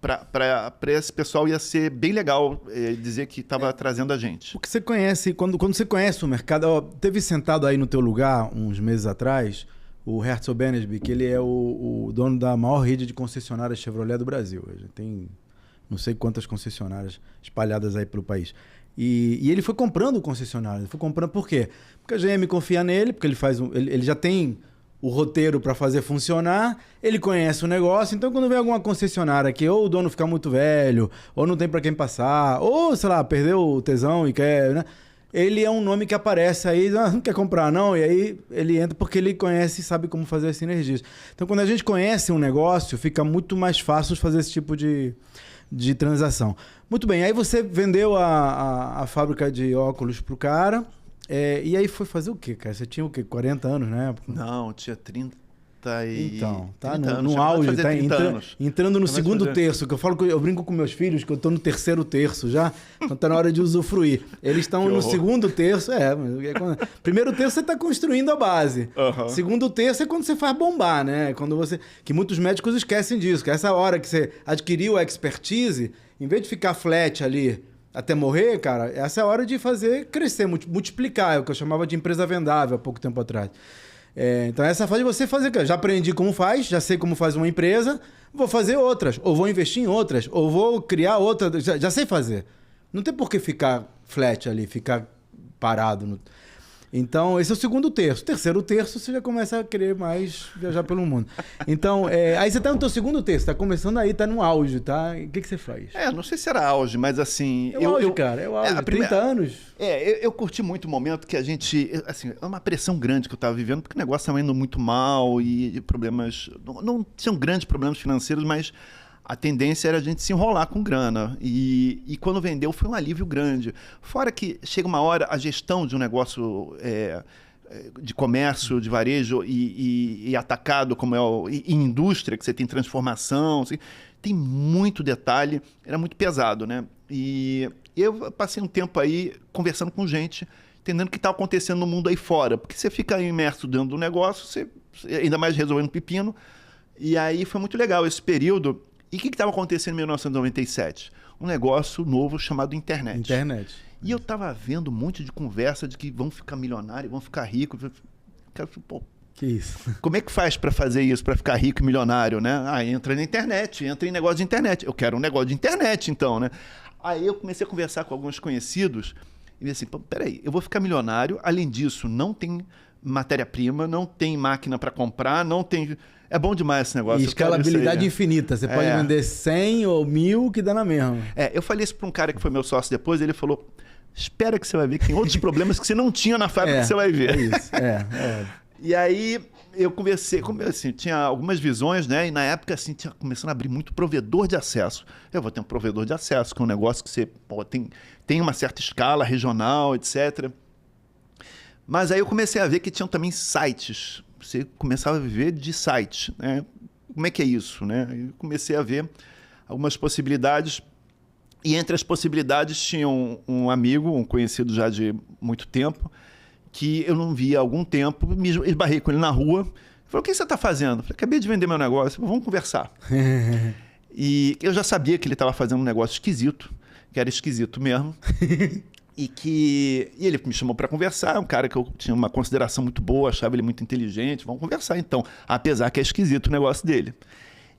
B: Para esse pessoal ia ser bem legal dizer que estava trazendo a gente.
A: O que você conhece, quando você conhece o mercado, teve sentado aí no teu lugar uns meses atrás, o Herzl Benesby, que ele é o dono da maior rede de concessionárias Chevrolet do Brasil. Ele tem não sei quantas concessionárias espalhadas aí pelo país. E ele foi comprando concessionárias. Ele foi comprando por quê? Porque a GM confia nele, porque ele já tem o roteiro para fazer funcionar, ele conhece o negócio, então quando vem alguma concessionária que ou o dono fica muito velho, ou não tem para quem passar, ou, sei lá, perdeu o tesão e quer, né? Ele é um nome que aparece aí, não quer comprar não, e aí ele entra porque ele conhece e sabe como fazer as sinergias. Então quando a gente conhece um negócio, fica muito mais fácil fazer esse tipo de transação. Muito bem, aí você vendeu a fábrica de óculos pro cara, e aí foi fazer o quê, cara? Você tinha o quê? 40 anos na época?
B: Não, tinha 30
A: Então, tá
B: 30
A: no auge, tá entrando no
B: Mas
A: segundo terço, que eu brinco com meus filhos que eu tô no terceiro terço já, então tá na hora de usufruir. Eles estão no segundo terço, primeiro terço você tá construindo a base. Segundo terço é quando você faz bombar, né? Que muitos médicos esquecem disso, que essa hora que você adquiriu a expertise, em vez de ficar flat ali até morrer, cara, essa é a hora de fazer crescer, multiplicar, é o que eu chamava de empresa vendável há pouco tempo atrás. Então essa fase de você fazer, já aprendi como faz, já sei como faz uma empresa, vou fazer outras, ou vou investir em outras, ou vou criar outras, já sei fazer. Não tem por que ficar flat ali, ficar parado. Então esse é o segundo terço. Terceiro terço você já começa a querer mais viajar pelo mundo. Então, aí você tá no teu segundo terço, tá começando aí, tá no auge, tá? O que você faz?
B: Não sei se era auge, mas assim...
A: É o auge, cara, é o auge, 30 anos.
B: Eu curti muito o momento que a gente... Assim, é uma pressão grande que eu tava vivendo, porque o negócio estava indo muito mal e problemas... Não tinham grandes problemas financeiros, mas a tendência era a gente se enrolar com grana. E quando vendeu foi um alívio grande. Fora que chega uma hora, a gestão de um negócio de comércio, de varejo e atacado, como e indústria, que você tem transformação, assim, tem muito detalhe, era muito pesado, né? E eu passei um tempo aí conversando com gente, entendendo o que estava acontecendo no mundo aí fora. Porque você fica imerso dentro do negócio, você ainda mais resolvendo pepino. E aí foi muito legal esse período. E o que estava acontecendo em 1997? Um negócio novo chamado internet. E eu estava vendo um monte de conversa de que vão ficar milionários, vão ficar ricos. Pô,
A: que isso?
B: Como é que faz para fazer isso, para ficar rico e milionário, né? Entra na internet, entra em negócio de internet. Eu quero um negócio de internet, então, né? Aí eu comecei a conversar com alguns conhecidos e disse assim, peraí, eu vou ficar milionário, além disso, não tem matéria-prima, não tem máquina para comprar, não tem... É bom demais esse negócio.
A: E escalabilidade infinita. Você pode vender 100 ou 1000 que dá na mesma.
B: Eu falei isso para um cara que foi meu sócio depois, ele falou, espera que você vai ver que tem outros problemas que você não tinha na fábrica que você vai ver.
A: É isso,
B: E aí eu conversei, assim, tinha algumas visões, né? E na época, assim, tinha começando a abrir muito provedor de acesso. Eu vou ter um provedor de acesso, que é um negócio que você tem uma certa escala regional, etc. Mas aí eu comecei a ver que tinham também sites. Você começava a viver de site, né? Como é que é isso, né? Eu comecei a ver algumas possibilidades. E entre as possibilidades tinha um amigo, um conhecido já de muito tempo, que eu não via há algum tempo, me esbarrei com ele na rua. Ele falou, o que você está fazendo? Eu falei, acabei de vender meu negócio. Falei, vamos conversar. E eu já sabia que ele estava fazendo um negócio esquisito, que era esquisito mesmo. E ele me chamou para conversar, um cara que eu tinha uma consideração muito boa, achava ele muito inteligente. Vamos conversar então, apesar que é esquisito o negócio dele.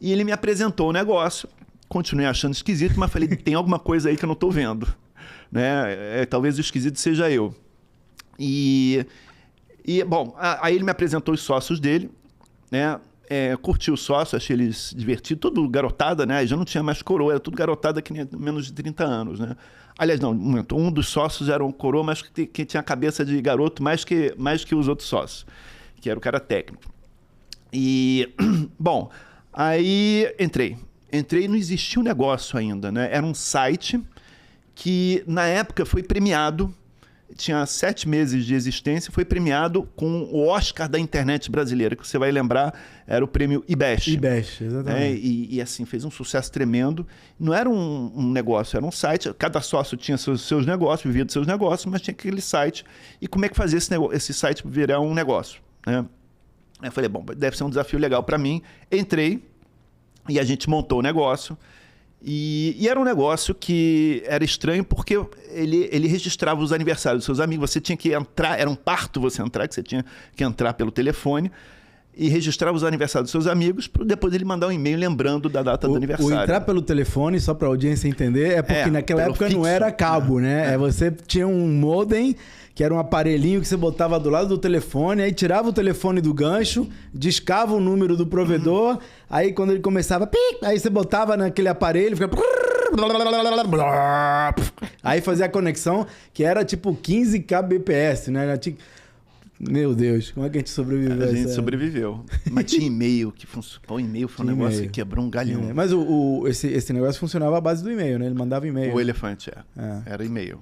B: E ele me apresentou o negócio, continuei achando esquisito, mas falei, tem alguma coisa aí que eu não estou vendo, né? Talvez o esquisito seja eu. Bom, aí ele me apresentou os sócios dele, né? curti o sócio, achei eles divertidos, tudo garotada, né? Já não tinha mais coroa, era tudo garotada que nem menos de 30 anos, né? Aliás, não, um dos sócios era um coroa, mas que tinha a cabeça de garoto mais que os outros sócios, que era o cara técnico. E, bom, aí entrei e não existia um negócio ainda, né? Era um site que, na época, foi premiado, tinha 7 meses de existência, foi premiado com o Oscar da internet brasileira, que você vai lembrar, era o prêmio IBEST.
A: IBEST, exatamente.
B: E assim, fez um sucesso tremendo. Não era um negócio, era um site, cada sócio tinha seus negócios, vivia dos seus negócios, mas tinha aquele site. E como é que fazia esse site virar um negócio, né? Aí eu falei, bom, deve ser um desafio legal para mim. Entrei e a gente montou o negócio. E era um negócio que era estranho porque ele registrava os aniversários dos seus amigos. Você tinha que entrar, era um parto você entrar, que você tinha que entrar pelo telefone e registrar os aniversários dos seus amigos para depois ele mandar um e-mail lembrando da data do aniversário.
A: O entrar pelo telefone, só para a audiência entender, é porque naquela época fixo, não era cabo, né? Você tinha um modem, que era um aparelhinho que você botava do lado do telefone, aí tirava o telefone do gancho, discava o número do provedor, aí quando ele começava, aí você botava naquele aparelho, ficava... Aí fazia a conexão, que era tipo 15 kbps, né? Meu Deus, como é que a gente sobreviveu?
B: A gente sobreviveu. Mas tinha e-mail que funcionou. O e-mail foi um negócio que quebrou um galhão.
A: Mas esse negócio funcionava à base do e-mail, né? Ele mandava e-mail.
B: O elefante, era e-mail.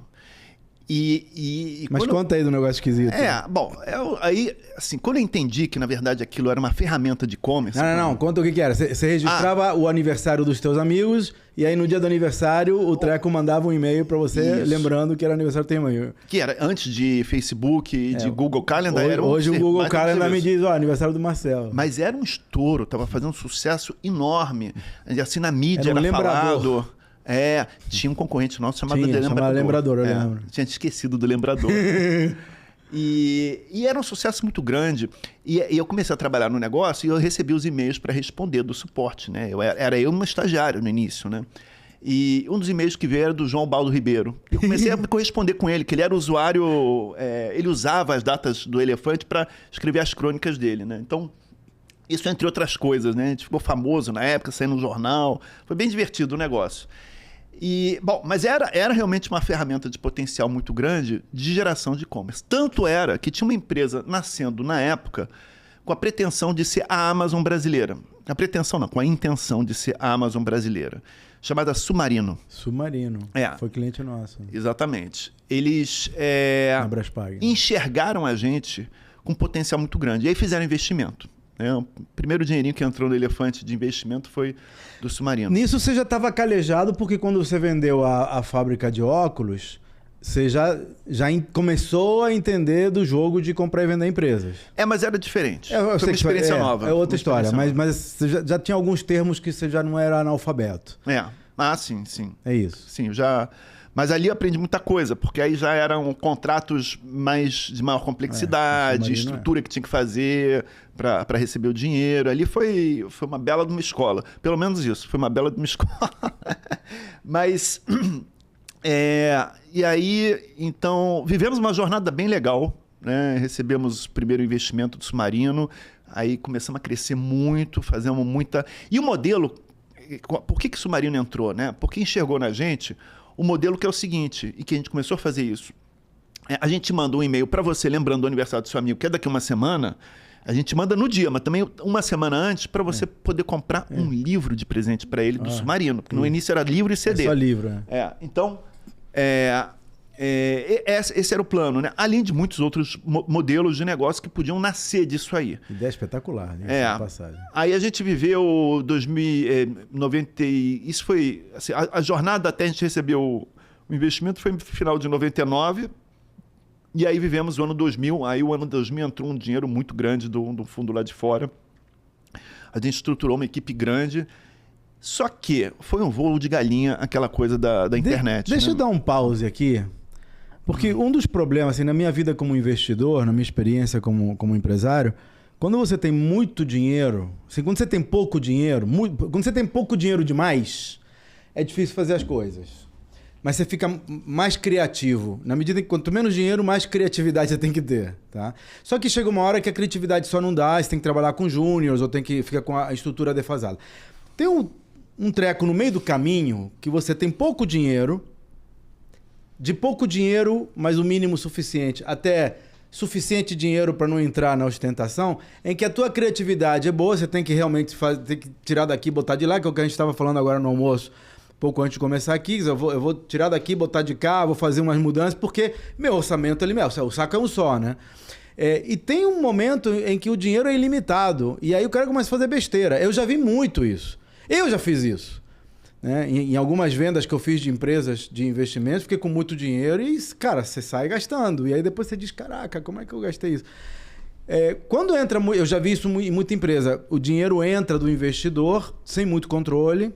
A: Mas conta aí do negócio esquisito.
B: Bom, aí, assim, quando eu entendi que, na verdade, aquilo era uma ferramenta de e-commerce...
A: Não, conta o que era. Você registrava o aniversário dos teus amigos e aí no dia do aniversário o Treco mandava um e-mail pra você, lembrando que era aniversário do teu amigo.
B: Que era antes de Facebook e de Google Calendar.
A: Hoje o Google Calendar me diz, aniversário do Marcelo.
B: Mas era um estouro, tava fazendo um sucesso enorme. Assim, na mídia era falado... tinha um concorrente nosso chamado
A: Lembrador. Eu lembro.
B: Tinha esquecido do Lembrador. E era um sucesso muito grande. E eu comecei a trabalhar no negócio e eu recebi os e-mails para responder do suporte, né? Era eu um estagiário no início, né? E um dos e-mails que veio era do João Baldo Ribeiro. Eu comecei a corresponder com ele, que ele era usuário... ele usava as datas do Elefante para escrever as crônicas dele, né? Então... Isso entre outras coisas, né? A gente ficou famoso na época, saindo no jornal. Foi bem divertido o negócio. Mas era realmente uma ferramenta de potencial muito grande de geração de e-commerce. Tanto era que tinha uma empresa nascendo na época com a pretensão de ser a Amazon brasileira. A pretensão não, com a intenção de ser a Amazon brasileira. Chamada Submarino.
A: Submarino. Foi cliente nosso.
B: Exatamente. Eles enxergaram a gente com um potencial muito grande. E aí fizeram investimento. O primeiro dinheirinho que entrou no Elefante de investimento foi do Submarino.
A: Nisso você já estava calejado, porque quando você vendeu a fábrica de óculos, você já começou a entender do jogo de comprar e vender empresas.
B: Mas era diferente. Foi uma experiência nova.
A: É outra história, mas você já tinha alguns termos que você já não era analfabeto.
B: Sim.
A: É isso.
B: Sim, já... Mas ali eu aprendi muita coisa, porque aí já eram contratos de maior complexidade, estrutura que tinha que fazer para receber o dinheiro. Ali foi uma bela de uma escola. Pelo menos isso, foi uma bela de uma escola. Mas, e aí, então, vivemos uma jornada bem legal, né? Recebemos o primeiro investimento do Submarino, aí começamos a crescer muito, fazemos muita... E o modelo, por que o Submarino entrou, né? Porque enxergou na gente... O modelo que é o seguinte, e que a gente começou a fazer isso. A gente manda um e-mail para você, lembrando do aniversário do seu amigo, que é daqui a uma semana. A gente manda no dia, mas também uma semana antes, para você poder comprar um livro de presente para ele do Submarino. Porque no início era livro e CD.
A: Só livro,
B: Então, esse era o plano, né? Além de muitos outros modelos de negócio que podiam nascer disso aí.
A: Ideia espetacular, né? Passagem.
B: Aí a gente viveu 2090, isso foi... Assim, a jornada até a gente recebeu o investimento foi no final de 99, e aí vivemos o ano 2000. Aí o ano 2000 entrou um dinheiro muito grande do fundo lá de fora. A gente estruturou uma equipe grande. Só que foi um voo de galinha aquela coisa da internet.
A: Deixa eu dar um pause aqui. Porque um dos problemas, assim, na minha vida como investidor, na minha experiência como empresário, quando você tem muito dinheiro, assim, quando você tem pouco dinheiro, quando você tem pouco dinheiro demais, é difícil fazer as coisas. mas você fica mais criativo. Na medida que quanto menos dinheiro, mais criatividade você tem que ter, tá? Só que chega uma hora que a criatividade só não dá, você tem que trabalhar com júniors ou tem que ficar com a estrutura defasada. Tem um treco no meio do caminho que você tem pouco dinheiro, mas o mínimo suficiente, até suficiente dinheiro para não entrar na ostentação, em que a tua criatividade é boa, você tem que realmente tem que tirar daqui, botar de lá, que é o que a gente estava falando agora no almoço, pouco antes de começar aqui, eu vou tirar daqui, botar de cá, vou fazer umas mudanças, porque meu orçamento é o saco é um só, né? E tem um momento em que o dinheiro é ilimitado, e aí o cara começa a fazer besteira. Eu já vi muito isso. Eu já fiz isso. Né? Em algumas vendas que eu fiz de empresas de investimentos, fiquei com muito dinheiro e, cara, você sai gastando. E aí depois você diz, caraca, como é que eu gastei isso? Quando entra, eu já vi isso em muita empresa, o dinheiro entra do investidor sem muito controle.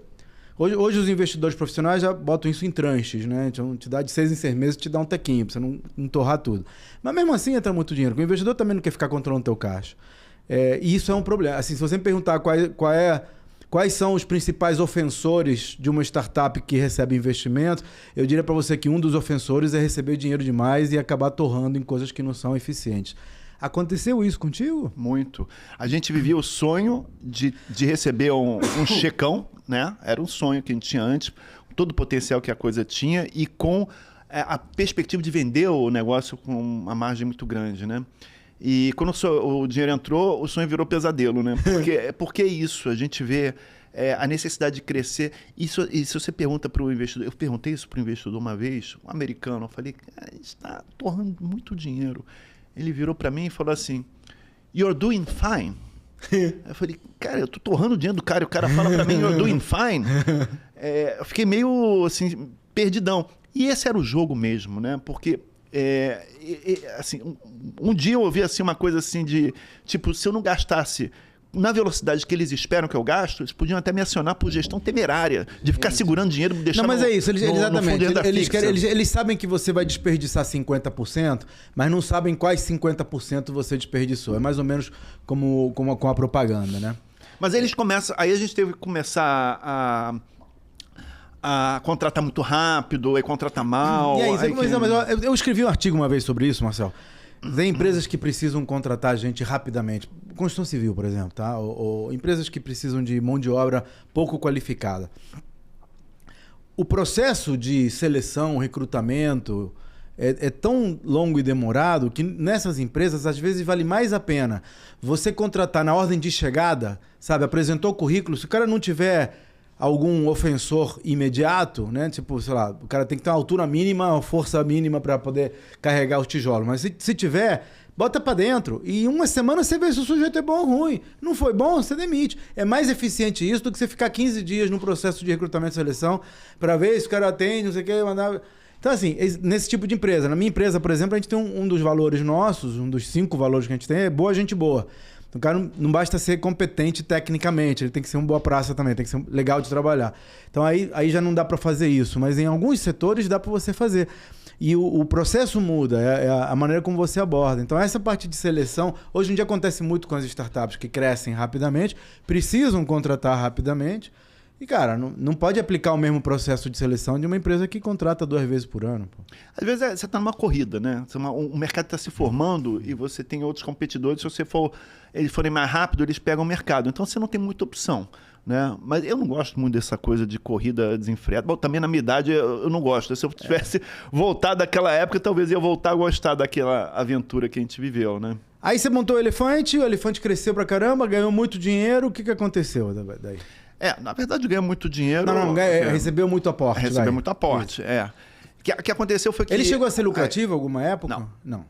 A: Hoje os investidores profissionais já botam isso em tranches, né? Então, te dá de 6 em 6 meses, te dá um tequinho, pra você não torrar tudo. Mas mesmo assim entra muito dinheiro, porque o investidor também não quer ficar controlando o teu caixa. E isso é um problema. Assim, se você me perguntar quais são os principais ofensores de uma startup que recebe investimento, eu diria para você que um dos ofensores é receber dinheiro demais e acabar torrando em coisas que não são eficientes. Aconteceu isso contigo?
B: Muito. A gente vivia o sonho de receber um checão, né? Era um sonho que a gente tinha antes, todo o potencial que a coisa tinha e com a perspectiva de vender o negócio com uma margem muito grande, né? E quando o dinheiro entrou, o sonho virou pesadelo, né? Porque é isso, a gente vê a necessidade de crescer. E se você pergunta para o investidor, eu perguntei isso para o investidor uma vez, um americano, eu falei, a gente está torrando muito dinheiro. Ele virou para mim e falou assim, "You're doing fine." Eu falei, cara, eu tô torrando o dinheiro do cara e o cara fala para mim, "You're doing fine." Eu fiquei meio assim, perdidão. E esse era o jogo mesmo, né? Porque assim, um dia eu ouvi assim, uma coisa assim de, tipo, se eu não gastasse na velocidade que eles esperam que eu gasto, eles podiam até me acionar por gestão temerária, de ficar segurando dinheiro e deixar.
A: Não, mas é isso, exatamente.
B: Eles
A: Eles sabem que você vai desperdiçar 50%, mas não sabem quais 50% você desperdiçou. É mais ou menos como com a propaganda, né?
B: Mas eles começam. Aí a gente teve que começar a contratar muito rápido, aí contratar mal.
A: E aí, eu escrevi um artigo uma vez sobre isso, Marcelo. Tem empresas que precisam contratar gente rapidamente. Construção civil, por exemplo, tá? Ou empresas que precisam de mão de obra pouco qualificada. O processo de seleção, recrutamento é tão longo e demorado que nessas empresas, às vezes, vale mais a pena você contratar na ordem de chegada, sabe? Apresentou o currículo, se o cara não tiver algum ofensor imediato, né? Tipo, sei lá, o cara tem que ter uma altura mínima, uma força mínima para poder carregar os tijolos. Mas se tiver, bota para dentro. E em uma semana você vê se o sujeito é bom ou ruim. Não foi bom, você demite. É mais eficiente isso do que você ficar 15 dias no processo de recrutamento e seleção para ver se o cara atende, não sei o que, mandar. Então, assim, nesse tipo de empresa. Na minha empresa, por exemplo, a gente tem um dos valores nossos, um dos 5 valores que a gente tem, é boa gente boa. O cara não basta ser competente tecnicamente, ele tem que ser uma boa praça também, tem que ser legal de trabalhar. Então aí já não dá para fazer isso, mas em alguns setores dá para você fazer. E o processo muda, é a maneira como você aborda. Então essa parte de seleção, hoje em dia acontece muito com as startups que crescem rapidamente, precisam contratar rapidamente. E, cara, não pode aplicar o mesmo processo de seleção de uma empresa que contrata 2 vezes por ano. Pô.
B: Às vezes você está numa corrida, né? O mercado está se formando e você tem outros competidores. Se eles forem mais rápido, eles pegam o mercado. Então você não tem muita opção, né? Mas eu não gosto muito dessa coisa de corrida desenfreada. Bom, também na minha idade eu não gosto. Se eu tivesse voltado daquela época, talvez eu ia voltar a gostar daquela aventura que a gente viveu, né?
A: Aí você montou o elefante cresceu pra caramba, ganhou muito dinheiro. O que aconteceu daí?
B: Na verdade, ganhou muito dinheiro.
A: Recebeu muito aporte.
B: Recebeu muito aporte, O que aconteceu foi que...
A: Ele chegou a ser lucrativo em alguma época?
B: Não.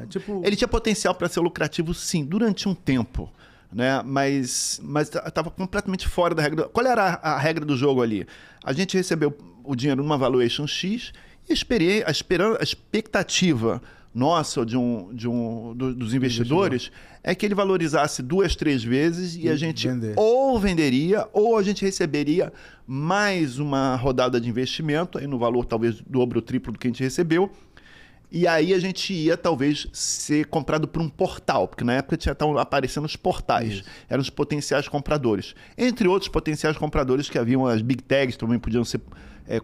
A: É tipo...
B: Ele tinha potencial para ser lucrativo, sim, durante um tempo, né? Mas estava completamente fora da regra. Qual era a regra do jogo ali? A gente recebeu o dinheiro numa valuation X e a expectativa nossa, dos investidores, é que ele valorizasse 2, 3 vezes e a gente ou venderia ou a gente receberia mais uma rodada de investimento, aí no valor talvez dobro ou triplo do que a gente recebeu, e aí a gente ia talvez ser comprado por um portal, porque na época já estavam aparecendo os portais, eram os potenciais compradores. Entre outros potenciais compradores que haviam as big techs, também podiam ser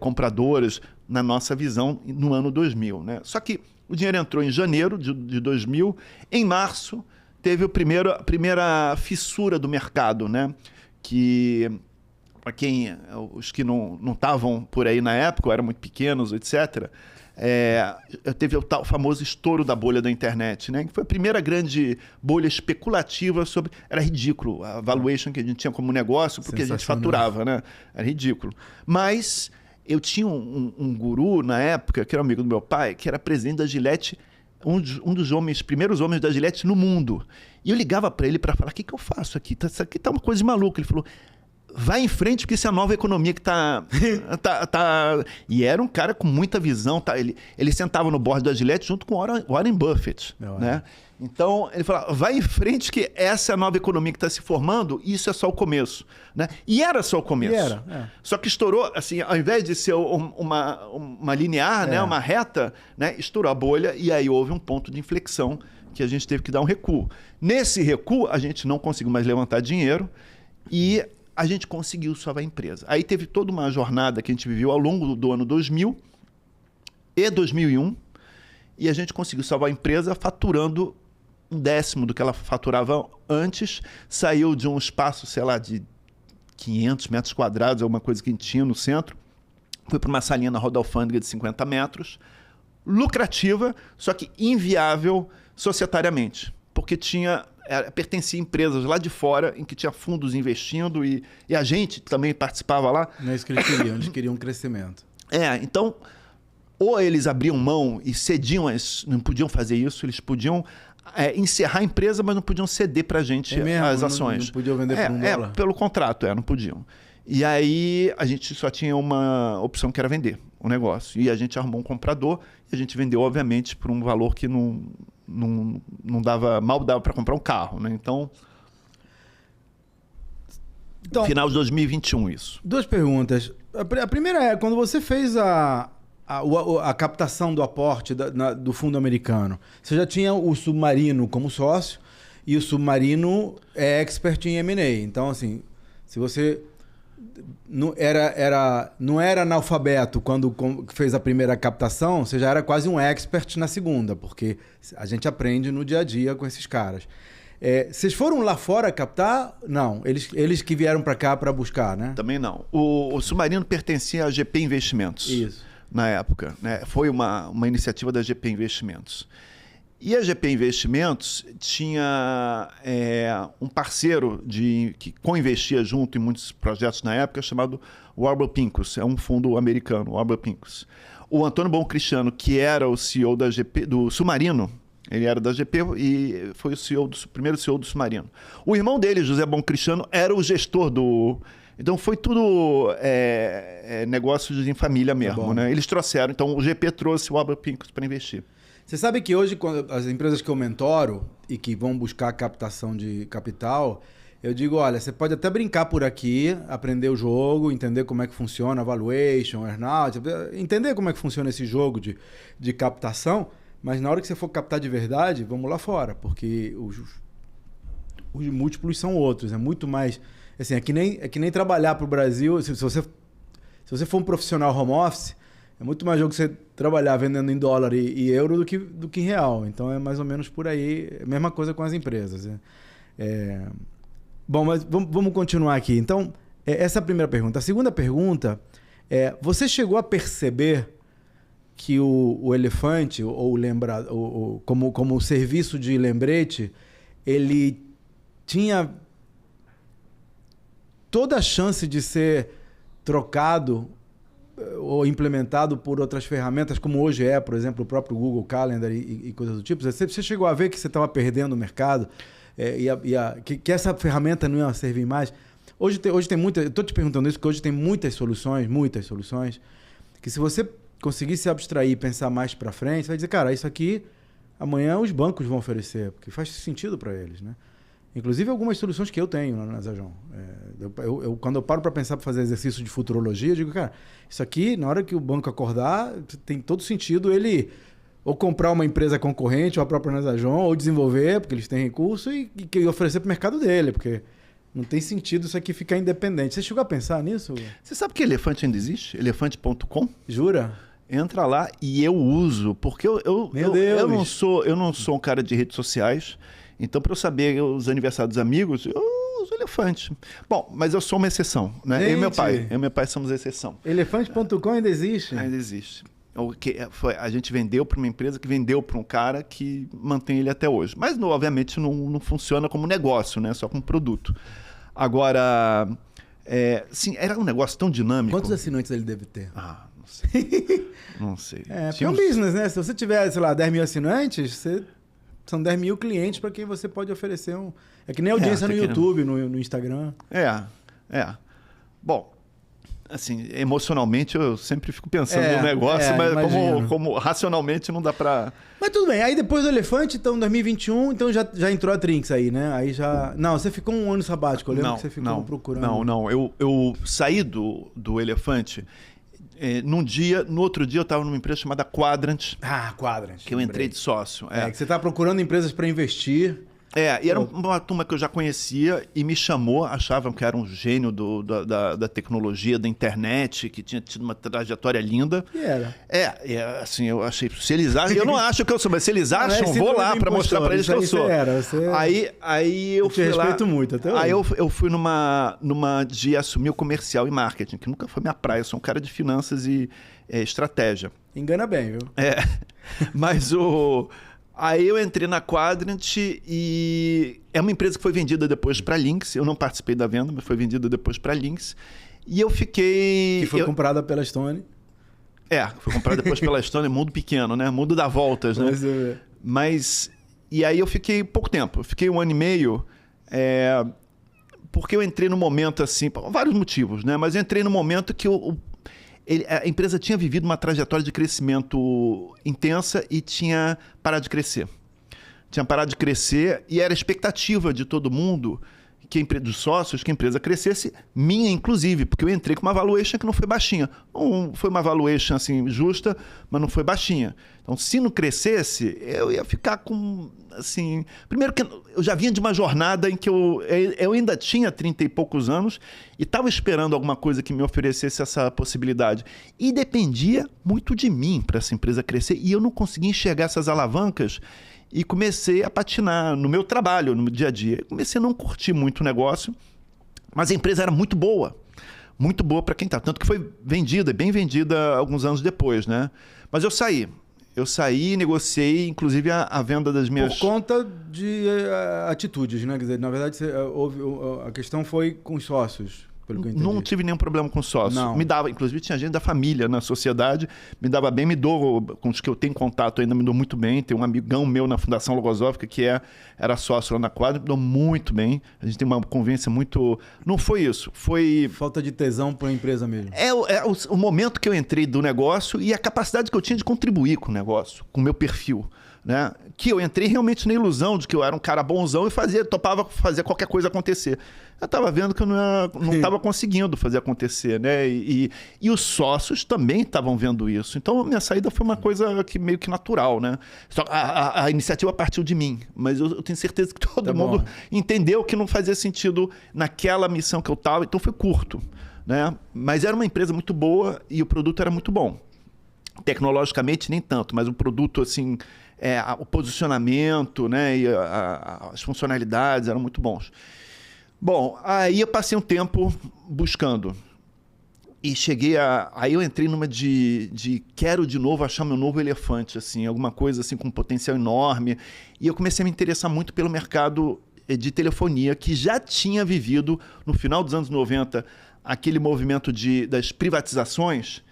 B: compradoras, na nossa visão, no ano 2000. Né? Só que o dinheiro entrou em janeiro de 2000. Em março, teve a primeira fissura do mercado, né? Que, para os que não estavam por aí na época, ou eram muito pequenos, etc., teve o tal famoso estouro da bolha da internet, né? Que foi a primeira grande bolha especulativa sobre... Era ridículo a valuation que a gente tinha como negócio, porque a gente faturava, né? Era ridículo. Mas eu tinha um guru na época, que era amigo do meu pai, que era presidente da Gillette, um dos primeiros homens da Gillette no mundo. E eu ligava para ele para falar: o que eu faço aqui? Isso aqui tá uma coisa de maluca. Ele falou: vai em frente, porque isso é a nova economia que tá... E era um cara com muita visão. Tá? Ele sentava no board da Gillette junto com o Warren Buffett. Né? Então, ele falava: vai em frente, que essa é a nova economia que está se formando, e isso é só o começo. Né? E era só o começo. Só que estourou, assim, ao invés de ser uma linear, né? Uma reta, né? Estourou a bolha, e aí houve um ponto de inflexão que a gente teve que dar um recuo. Nesse recuo, a gente não conseguiu mais levantar dinheiro, e a gente conseguiu salvar a empresa. Aí teve toda uma jornada que a gente viveu ao longo do ano 2000 e 2001, e a gente conseguiu salvar a empresa faturando 1/10 do que ela faturava antes. Saiu de um espaço, sei lá, de 500 metros quadrados, alguma coisa que a gente tinha no centro, foi para uma salinha na Rua da Alfândega de 50 metros, lucrativa, só que inviável societariamente, porque pertencia a empresas lá de fora, em que tinha fundos investindo, e a gente também participava lá.
A: Não é isso que eles queriam um crescimento.
B: Então, ou eles abriam mão e cediam, não podiam fazer isso, eles podiam encerrar a empresa, mas não podiam ceder para a gente as ações.
A: Não podiam vender por $1.
B: Pelo contrato, não podiam. E aí a gente só tinha uma opção, que era vender o negócio. E a gente arrumou um comprador, e a gente vendeu, obviamente, por um valor que mal dava para comprar um carro. Né? Então, final de 2021 isso.
A: Duas perguntas. A primeira é, quando você fez a captação do aporte do fundo americano, você já tinha o Submarino como sócio, e o Submarino é expert em M&A. Então, assim, se você não era analfabeto quando fez a primeira captação, você já era quase um expert na segunda, porque a gente aprende no dia a dia com esses caras. Vocês foram lá fora captar? Não, eles que vieram para cá para buscar, né?
B: Também não. O Submarino pertencia à GP Investimentos.
A: Isso.
B: Na época, né? Foi uma iniciativa da GP Investimentos. E a GP Investimentos tinha um parceiro que co-investia junto em muitos projetos na época, chamado Warburg Pincus. É um fundo americano, Warburg Pincus. O Antônio Bom Cristiano, que era o CEO da GP, do Submarino, ele era da GP e foi o primeiro CEO do Submarino. O irmão dele, José Bom Cristiano, era o gestor do... Então foi tudo negócios em família mesmo. Né? Eles trouxeram, então o GP trouxe o Warburg Pincus para investir.
A: Você sabe que hoje, as empresas que eu mentoro e que vão buscar captação de capital, eu digo: olha, você pode até brincar por aqui, aprender o jogo, entender como é que funciona a valuation, earnout, entender como é que funciona esse jogo de captação, mas na hora que você for captar de verdade, vamos lá fora, porque os múltiplos são outros, é muito mais... Assim, é que nem trabalhar para o Brasil. Se você for um profissional home office, é muito mais jogo você trabalhar vendendo em dólar e euro do que em real. Então é mais ou menos por aí. É a mesma coisa com as empresas. Bom, mas vamos continuar aqui. Então, essa é a primeira pergunta. A segunda pergunta é: você chegou a perceber que o elefante, como o serviço de lembrete, ele tinha toda a chance de ser trocado ou implementado por outras ferramentas, como hoje por exemplo, o próprio Google Calendar e coisas do tipo? Você chegou a ver que você estava perdendo o mercado que essa ferramenta não ia servir mais? Hoje tem muita... Eu estou te perguntando isso porque hoje tem muitas soluções, que se você conseguir se abstrair e pensar mais para frente, você vai dizer: cara, isso aqui amanhã os bancos vão oferecer, porque faz sentido para eles, né? Inclusive algumas soluções que eu tenho na Zajon. Quando eu paro para pensar, para fazer exercício de futurologia, eu digo: cara, isso aqui, na hora que o banco acordar, tem todo sentido ele ou comprar uma empresa concorrente, ou a própria Zajon, ou desenvolver, porque eles têm recurso, e oferecer para o mercado dele, porque Não tem sentido isso aqui ficar independente. Você chegou a pensar nisso?
B: Você sabe que Elefante ainda existe? Elefante.com?
A: Jura?
B: Entra lá e eu uso, porque eu não sou um cara de redes sociais, então para eu saber os aniversários dos amigos, eu uso Elefante. Bom, mas eu sou uma exceção, né?
A: Gente.
B: Eu e meu pai somos exceção.
A: Elefante.com ainda existe?
B: Ainda existe. A gente vendeu para uma empresa que vendeu para um cara que mantém ele até hoje. Mas, obviamente, não funciona como negócio, né? Só como produto. Agora, sim, era um negócio tão dinâmico.
A: Quantos assinantes ele deve ter?
B: Não sei. Não sei.
A: É um business, né? Se você tiver, sei lá, 10 mil assinantes, são 10 mil clientes para quem você pode oferecer um... É que nem audiência no YouTube, no Instagram.
B: Bom, assim, emocionalmente eu sempre fico pensando no negócio, mas como racionalmente não dá pra...
A: Mas tudo bem, aí depois do Elefante, então 2021, então já entrou a Trinx aí, né? Aí já... Não, você ficou um ano sabático, eu lembro que você ficou procurando...
B: Não, eu saí do Elefante... no outro dia eu estava numa empresa chamada Quadrant.
A: Quadrant.
B: Que eu entrei de sócio.
A: Que você está procurando empresas para investir.
B: E era uma turma que eu já conhecia e me chamou, achavam que era um gênio da tecnologia, da internet, que tinha tido uma trajetória linda.
A: E era.
B: Assim, eu achei, se eles acham, eu não acho que eu sou, mas se eles acham, vou lá para mostrar para eles que eu sou. Aí eu fui lá.
A: Respeito muito até hoje.
B: Aí eu fui numa de assumir o comercial e marketing, que nunca foi minha praia, eu sou um cara de finanças e estratégia.
A: Engana bem, viu?
B: Mas Aí eu entrei na Quadrant e é uma empresa que foi vendida depois para Lynx. Eu não participei da venda, mas foi vendida depois para Lynx. E eu fiquei...
A: Que foi comprada pela Stone.
B: Foi comprada depois pela Stone. Mundo pequeno, né? Mundo dá voltas, né? Mas... E aí eu fiquei pouco tempo. Eu fiquei 1 ano e meio. Porque eu entrei num momento assim... Por vários motivos, né? Mas eu entrei num momento que a empresa tinha vivido uma trajetória de crescimento intensa e tinha parado de crescer. Tinha parado de crescer e era expectativa de todo mundo, dos sócios, que a empresa crescesse, minha inclusive, porque eu entrei com uma valuation que não foi baixinha. Não foi uma valuation assim, justa, mas não foi baixinha. Então, se não crescesse, eu ia ficar com... Assim, primeiro que eu já vinha de uma jornada em que eu ainda tinha 30 e poucos anos e estava esperando alguma coisa que me oferecesse essa possibilidade. E dependia muito de mim para essa empresa crescer e eu não conseguia enxergar essas alavancas e comecei a patinar no meu trabalho, no dia a dia. Comecei a não curtir muito o negócio, mas a empresa era muito boa para quem está. Tanto que foi vendida, bem vendida alguns anos depois, né? Mas eu saí, negociei, inclusive, a venda das minhas...
A: Por conta de atitudes, né? Quer dizer, na verdade, a questão foi com os sócios, pelo que eu entendi.
B: Não tive nenhum problema com sócio.
A: Não.
B: Me dava, inclusive, tinha gente da família na sociedade, me dava bem, me dou, com os que eu tenho contato ainda, me dou muito bem. Tem um amigão meu na Fundação Logosófica que era sócio lá na Quadra, me dou muito bem. A gente tem uma convivência muito... Não foi isso, foi...
A: Falta de tesão para a empresa mesmo.
B: O momento que eu entrei do negócio e a capacidade que eu tinha de contribuir com o negócio, com o meu perfil. Né? Que eu entrei realmente na ilusão de que eu era um cara bonzão e topava fazer qualquer coisa acontecer. Eu estava vendo que eu não estava conseguindo fazer acontecer, né? E os sócios também estavam vendo isso. Então, minha saída foi uma coisa meio que natural, né? Só a iniciativa partiu de mim, mas eu tenho certeza que todo mundo entendeu que não fazia sentido naquela missão que eu estava, então foi curto, né? Mas era uma empresa muito boa e o produto era muito bom. Tecnologicamente, nem tanto, mas o produto, assim... o posicionamento, né, e as funcionalidades eram muito bons. Bom, aí eu passei um tempo buscando e aí eu entrei numa de quero de novo achar meu novo elefante, assim, alguma coisa assim com um potencial enorme, e eu comecei a me interessar muito pelo mercado de telefonia, que já tinha vivido no final dos anos 90 aquele movimento das privatizações.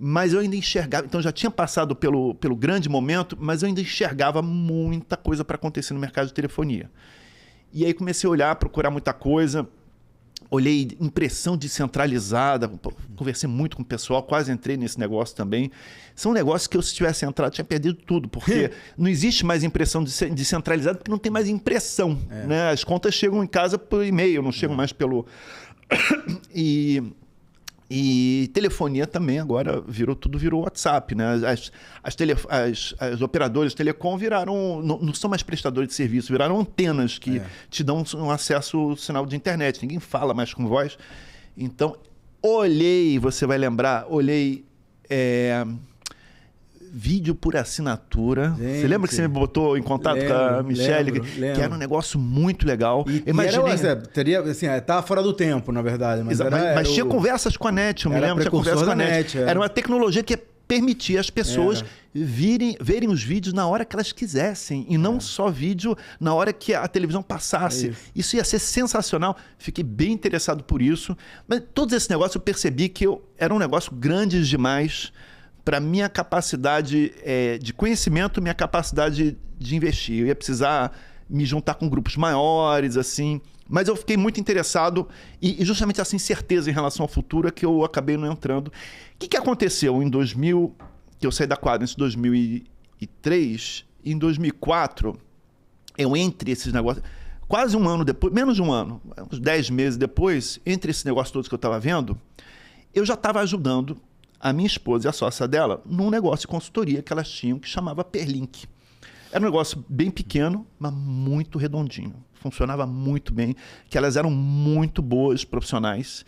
B: Mas eu ainda enxergava... Então, já tinha passado pelo grande momento, mas eu ainda enxergava muita coisa para acontecer no mercado de telefonia. E aí comecei a olhar, procurar muita coisa. Olhei impressão descentralizada, conversei muito com o pessoal, quase entrei nesse negócio também. São negócios que eu, se tivesse entrado, tinha perdido tudo, porque não existe mais impressão descentralizada, porque não tem mais impressão. Né? As contas chegam em casa por e-mail, não chegam mais pelo... E telefonia também agora virou WhatsApp, né? As operadoras de telecom viraram, não são mais prestadores de serviço, viraram antenas que te dão um acesso ao sinal de internet. Ninguém fala mais com voz. Então, você vai lembrar, vídeo por assinatura. Gente, você lembra que você me botou em contato com a Michelle? Lembro.
A: Que
B: era um negócio muito legal.
A: Teria, assim, tava fora do tempo, na verdade.
B: Mas tinha conversas com a NET, eu me lembro. Tinha conversas com a NET. Era uma tecnologia que permitia as pessoas verem os vídeos na hora que elas quisessem. E não só vídeo na hora que a televisão passasse. Isso ia ser sensacional. Fiquei bem interessado por isso. Mas todos esses negócios eu percebi que era um negócio grande demais para minha capacidade de conhecimento, minha capacidade de investir. Eu ia precisar me juntar com grupos maiores, assim. Mas eu fiquei muito interessado e justamente essa incerteza em relação ao futuro é que eu acabei não entrando. O que aconteceu em 2000, que eu saí da Quadrants em 2003, em 2004, eu entre esses negócios, quase um ano depois, menos de um ano, uns 10 meses depois, entre esses negócios todos que eu estava vendo, eu já estava ajudando a minha esposa e a sócia dela num negócio de consultoria que elas tinham que chamava Perlink. Era um negócio bem pequeno, mas muito redondinho. Funcionava muito bem, que elas eram muito boas profissionais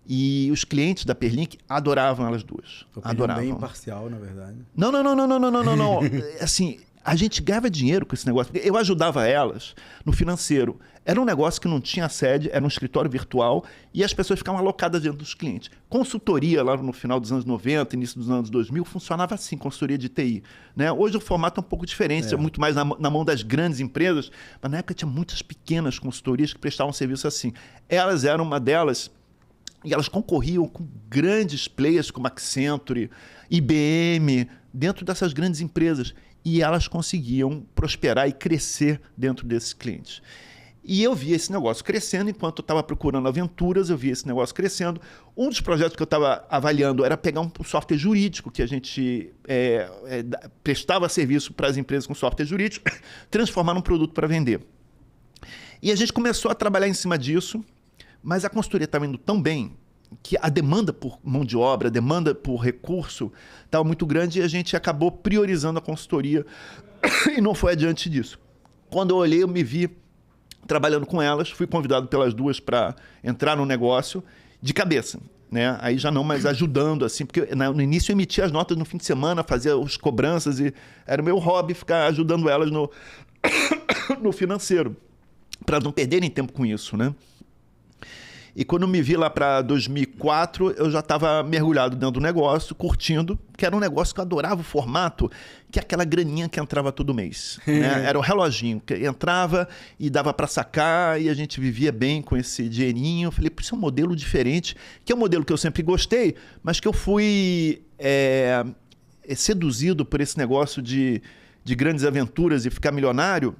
B: e os clientes da Perlink adoravam elas duas. Adoravam.
A: Bem imparcial, na verdade.
B: Não. Assim, a gente ganhava dinheiro com esse negócio. Eu ajudava elas no financeiro. Era um negócio que não tinha sede, era um escritório virtual e as pessoas ficavam alocadas dentro dos clientes. Consultoria lá no final dos anos 90, início dos anos 2000, funcionava assim, consultoria de TI. Né? Hoje o formato é um pouco diferente, é muito mais na mão das grandes empresas, mas na época tinha muitas pequenas consultorias que prestavam serviço assim. Elas eram uma delas e elas concorriam com grandes players como Accenture, IBM, dentro dessas grandes empresas. E elas conseguiam prosperar e crescer dentro desses clientes. E eu via esse negócio crescendo, enquanto eu estava procurando aventuras, eu via esse negócio crescendo. Um dos projetos que eu estava avaliando era pegar um software jurídico, que a gente prestava serviço para as empresas com software jurídico, transformar num produto para vender. E a gente começou a trabalhar em cima disso, mas a consultoria estava indo tão bem que a demanda por mão de obra, a demanda por recurso estava muito grande e a gente acabou priorizando a consultoria e não foi adiante disso. Quando eu olhei, eu me vi trabalhando com elas, fui convidado pelas duas para entrar no negócio de cabeça. Né? Aí já não, mas ajudando, assim, porque no início eu emitia as notas no fim de semana, fazia as cobranças e era o meu hobby ficar ajudando elas no financeiro, para não perderem tempo com isso, né? E quando eu me vi lá para 2004, eu já estava mergulhado dentro do negócio, curtindo, que era um negócio que eu adorava o formato, que é aquela graninha que entrava todo mês. Né? Era o reloginho que entrava e dava para sacar e a gente vivia bem com esse dinheirinho. Eu falei, isso é um modelo diferente, que é um modelo que eu sempre gostei, mas que eu fui seduzido por esse negócio de grandes aventuras e ficar milionário.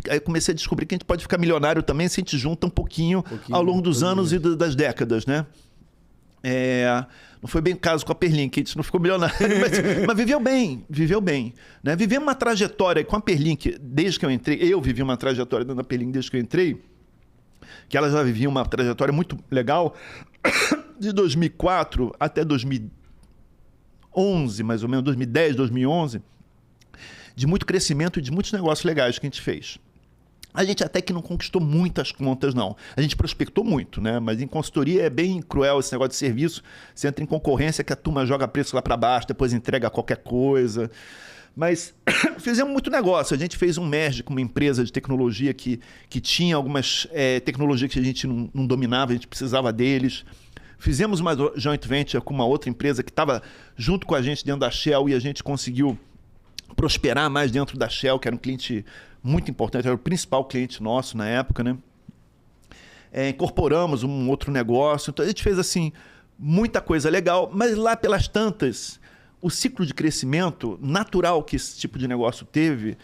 B: Aí eu comecei a descobrir que a gente pode ficar milionário também se a gente junta um pouquinho ao longo dos anos e das décadas, né? Não foi bem o caso com a Perlink, a gente não ficou milionário, mas viveu bem. Né? Vivemos uma trajetória com a Perlink desde que eu entrei, eu vivi uma trajetória dentro da Perlink desde que eu entrei, que ela já vivia uma trajetória muito legal, de 2004 até 2011, mais ou menos, 2010, 2011, de muito crescimento e de muitos negócios legais que a gente fez. A gente até que não conquistou muitas contas, não. A gente prospectou muito, né? Mas em consultoria é bem cruel esse negócio de serviço. Você entra em concorrência que a turma joga preço lá para baixo, depois entrega qualquer coisa. Mas fizemos muito negócio. A gente fez um merge com uma empresa de tecnologia que tinha algumas tecnologias que a gente não dominava, a gente precisava deles. Fizemos uma joint venture com uma outra empresa que estava junto com a gente dentro da Shell e a gente conseguiu prosperar mais dentro da Shell, que era um cliente muito importante, era o principal cliente nosso na época, né? Incorporamos um outro negócio, então a gente fez assim muita coisa legal, mas lá pelas tantas, o ciclo de crescimento natural que esse tipo de negócio teve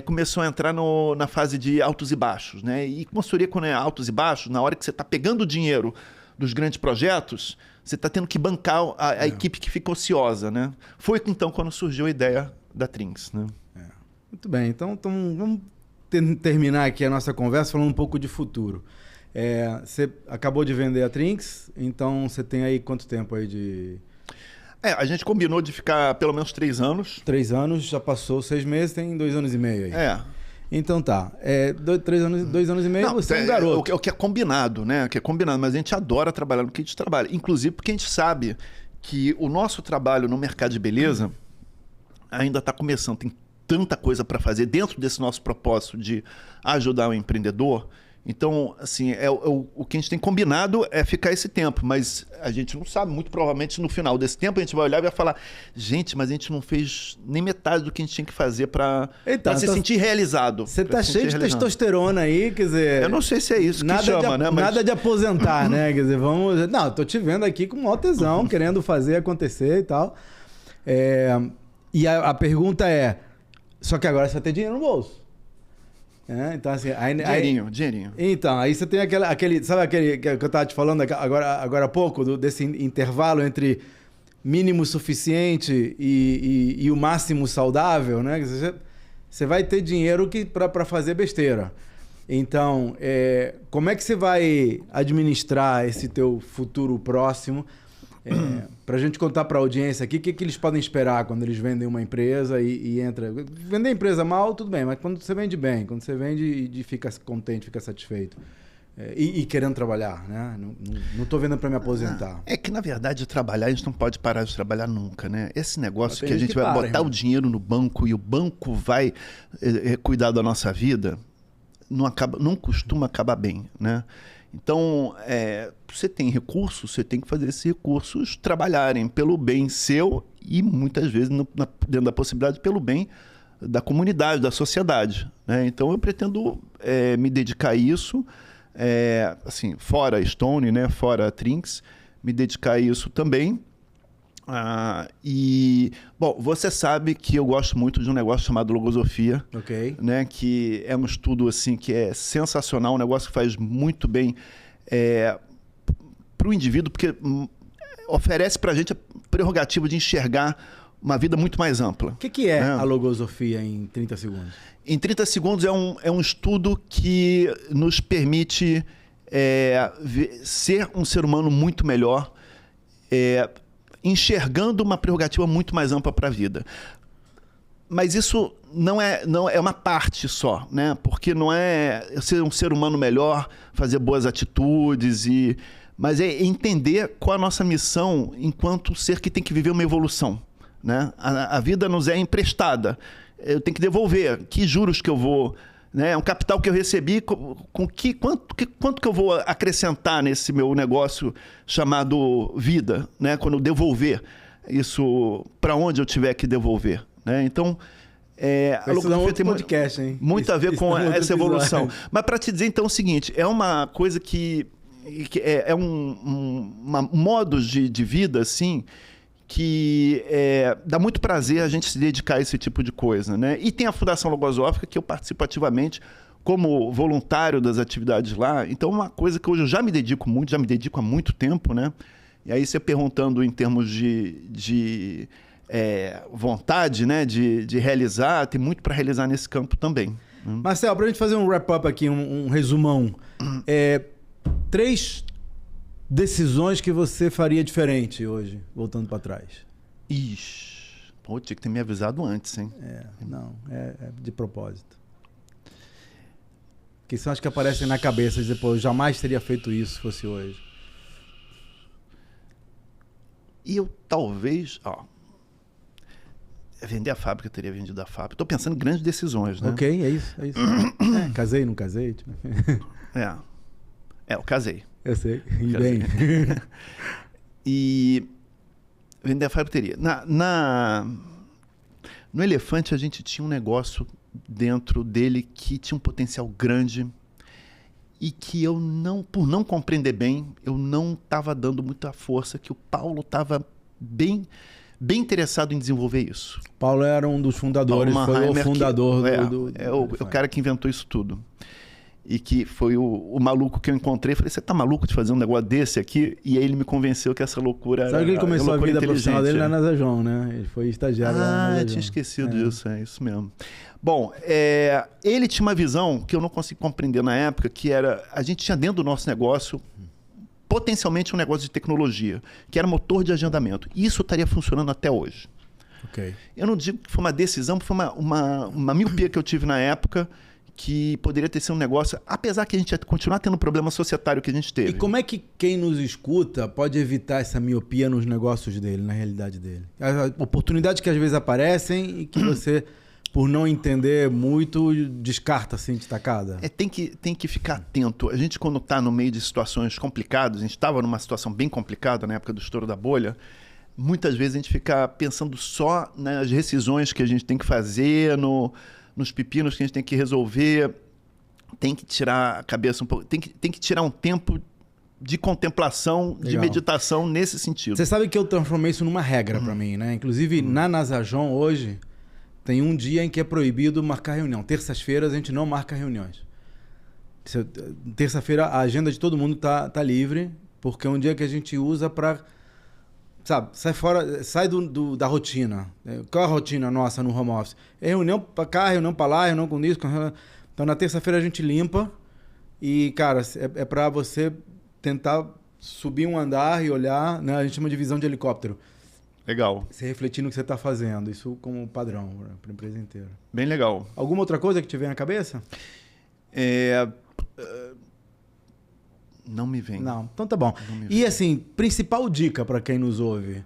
B: começou a entrar na fase de altos e baixos, né? E consultoria, quando é altos e baixos, na hora que você está pegando o dinheiro dos grandes projetos, você está tendo que bancar a equipe que fica ociosa, né? Foi então quando surgiu a ideia da Trinx, né?
A: Muito bem, então vamos terminar aqui a nossa conversa falando um pouco de futuro. Você acabou de vender a Trinx, então você tem aí quanto tempo aí de...
B: A gente combinou de ficar pelo menos 3 anos.
A: 3 anos, já passou 6 meses, tem 2 anos e meio aí. Então tá, 2 anos e meio, você é um garoto.
B: O que é combinado, né? O que é combinado, mas a gente adora trabalhar no que a gente trabalha. Inclusive porque a gente sabe que o nosso trabalho no mercado de beleza ainda está começando. Tem tanta coisa para fazer dentro desse nosso propósito de ajudar o empreendedor. Então, assim, o que a gente tem combinado é ficar esse tempo, mas a gente não sabe, muito provavelmente no final desse tempo a gente vai olhar e vai falar, gente, mas a gente não fez nem metade do que a gente tinha que fazer para se sentir realizado.
A: Você tá cheio de testosterona aí, quer dizer...
B: Eu não sei se é isso que chama, né?
A: Nada de aposentar, né? Quer dizer, vamos... Não, tô te vendo aqui com maior tesão, querendo fazer acontecer e tal. E a pergunta é, só que agora você vai ter dinheiro no bolso. Então, assim,
B: dinheirinho.
A: Então, aí você tem aquele... Sabe aquele que eu tava te falando agora há pouco, desse intervalo entre mínimo suficiente e o máximo saudável, né? Você vai ter dinheiro para fazer besteira. Então, como é que você vai administrar esse teu futuro próximo? Para a gente contar para a audiência aqui o que eles podem esperar quando eles vendem uma empresa e entra... Vender empresa mal, tudo bem, mas quando você vende bem, quando você vende e fica contente, fica satisfeito e querendo trabalhar, né? Não estou vendendo para me aposentar.
B: É que, na verdade, trabalhar, a gente não pode parar de trabalhar nunca, né? Esse negócio que a gente vai botar o dinheiro no banco e o banco vai cuidar da nossa vida, não costuma acabar bem, né? Então, você tem recursos, você tem que fazer esses recursos trabalharem pelo bem seu e, muitas vezes, dentro da possibilidade, pelo bem da comunidade, da sociedade, né? Então, eu pretendo me dedicar a isso, assim, fora Stone, né? Fora Trinx, me dedicar a isso também. Bom, você sabe que eu gosto muito de um negócio chamado Logosofia, né? Que é um estudo assim que é sensacional, um negócio que faz muito bem para o indivíduo, porque oferece para a gente a prerrogativa de enxergar uma vida muito mais ampla.
A: O que é a Logosofia em 30 segundos?
B: Em 30 segundos é um estudo que nos permite ser um ser humano muito melhor, enxergando uma prerrogativa muito mais ampla para a vida. Mas isso não é uma parte só, né? Porque não é ser um ser humano melhor, fazer boas atitudes, mas é entender qual a nossa missão enquanto ser que tem que viver uma evolução, né? A vida nos é emprestada, eu tenho que devolver. Que juros que eu vou... É um capital que eu recebi, quanto que eu vou acrescentar nesse meu negócio chamado vida, né? Quando eu devolver isso para onde eu tiver que devolver, né? Então,
A: a Logosofia tem podcast, hein?
B: Muito a ver com essa evolução. Mas para te dizer então o seguinte, é uma coisa que um modo de vida assim, que dá muito prazer a gente se dedicar a esse tipo de coisa, né? E tem a Fundação Logosófica, que eu participo ativamente como voluntário das atividades lá. Então, uma coisa que hoje eu já me dedico há muito tempo, né? E aí você perguntando em termos de vontade, né? De realizar, tem muito para realizar nesse campo também.
A: Marcel, para a gente fazer um wrap-up aqui, um resumão. 3 decisões que você faria diferente hoje, voltando para trás?
B: Ixi, pô, tinha que ter me avisado antes, hein?
A: É de propósito. Que são as que aparecem na cabeça, dizer, pô, eu jamais teria feito isso se fosse hoje.
B: E eu talvez, vender a fábrica, eu teria vendido a fábrica. Estou pensando em grandes decisões, né?
A: Ok, é isso. Casei, não casei? Tipo.
B: Eu casei.
A: Eu sei, e bem.
B: E vender a fábrica teria. No Elefante, a gente tinha um negócio dentro dele que tinha um potencial grande e que eu por não compreender bem, eu não estava dando muita força, que o Paulo estava bem interessado em desenvolver isso.
A: Paulo era um dos fundadores, foi o fundador
B: do o cara que inventou isso tudo. e que foi o maluco que eu encontrei. Falei, você tá maluco de fazer um negócio desse aqui? E aí ele me convenceu que essa loucura era...
A: Sabe que ele começou a vida profissional dele na NASA, né? Ele foi estagiário lá na NASA.
B: Ah, tinha esquecido disso, é isso mesmo. Bom, ele tinha uma visão que eu não consegui compreender na época, que era, a gente tinha dentro do nosso negócio potencialmente um negócio de tecnologia, que era motor de agendamento. E isso estaria funcionando até hoje.
A: Okay.
B: Eu não digo que foi uma decisão, foi uma miopia que eu tive na época, que poderia ter sido um negócio, apesar que a gente ia continuar tendo o problema societário que a gente teve.
A: E como é que quem nos escuta pode evitar essa miopia nos negócios dele, na realidade dele? As oportunidades que às vezes aparecem e que você, por não entender muito, descarta assim de tacada?
B: Tem que ficar atento. A gente, quando está no meio de situações complicadas, a gente estava numa situação bem complicada na época do estouro da bolha, muitas vezes a gente fica pensando só nas decisões que a gente tem que fazer, nos pepinos que a gente tem que resolver. Tem que tirar a cabeça um pouco, tem que tirar um tempo de contemplação, legal, de meditação nesse sentido.
A: Você sabe que eu transformei isso numa regra para mim, né? Inclusive, na Nasajon hoje, tem um dia em que é proibido marcar reunião. Terças-feiras a gente não marca reuniões. Terça-feira a agenda de todo mundo tá livre, porque é um dia que a gente usa para... Sabe, sai da rotina. Qual é a rotina nossa no home office? É reunião para cá, reunião para lá, reunião com isso. Então, na terça-feira a gente limpa e, cara, é para você tentar subir um andar e olhar, né? A gente chama de visão de helicóptero.
B: Legal.
A: Você refletir no que você está fazendo. Isso como padrão para a empresa inteira.
B: Bem legal.
A: Alguma outra coisa que te vem à cabeça?
B: Não me vem.
A: Não, então tá bom. E assim, principal dica para quem nos ouve,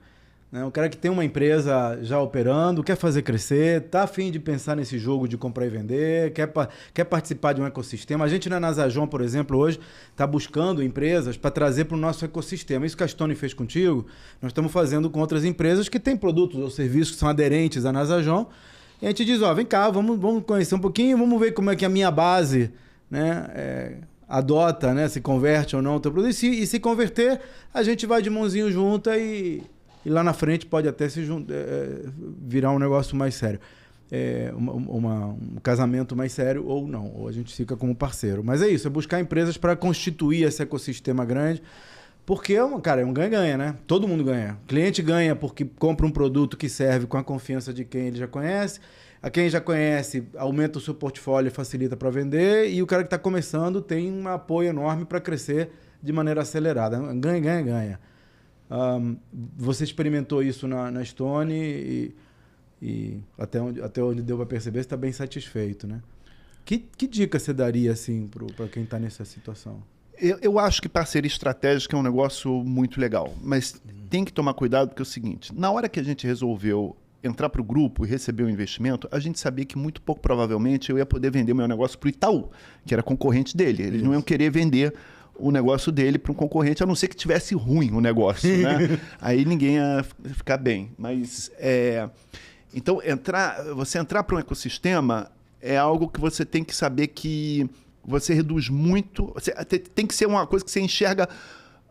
A: né? O cara que tem uma empresa já operando, quer fazer crescer, tá a fim de pensar nesse jogo de comprar e vender, quer participar de um ecossistema. A gente na Nasajon, por exemplo, hoje está buscando empresas para trazer para o nosso ecossistema. Isso que a Stone fez contigo, nós estamos fazendo com outras empresas que têm produtos ou serviços que são aderentes à Nasajon. E a gente diz, vem cá, vamos conhecer um pouquinho, vamos ver como é que a minha base, né, adota, né, se converte ou não o teu produto. E se converter, a gente vai de mãozinho junta e lá na frente pode até virar um negócio mais sério. Um casamento mais sério ou não. Ou a gente fica como parceiro. Mas é isso, é buscar empresas para constituir esse ecossistema grande. Porque, cara, é um ganha-ganha, né? Todo mundo ganha. O cliente ganha porque compra um produto que serve com a confiança de quem ele já conhece. A quem já conhece, aumenta o seu portfólio e facilita para vender. E o cara que está começando tem um apoio enorme para crescer de maneira acelerada. Ganha, ganha, ganha. Você experimentou isso na Stone e até onde deu para perceber, você está bem satisfeito, né? Que dica você daria assim, para quem está nessa situação?
B: Eu acho que parceria estratégica é um negócio muito legal. Mas tem que tomar cuidado porque é o seguinte. Na hora que a gente resolveu entrar para o grupo e receber o investimento, a gente sabia que muito pouco provavelmente eu ia poder vender o meu negócio para o Itaú, que era concorrente dele. Eles não iam querer vender o negócio dele para um concorrente, a não ser que tivesse ruim o negócio, né? Aí ninguém ia ficar bem. Mas, então, você entrar para um ecossistema é algo que você tem que saber que você reduz muito... Tem que ser uma coisa que você enxerga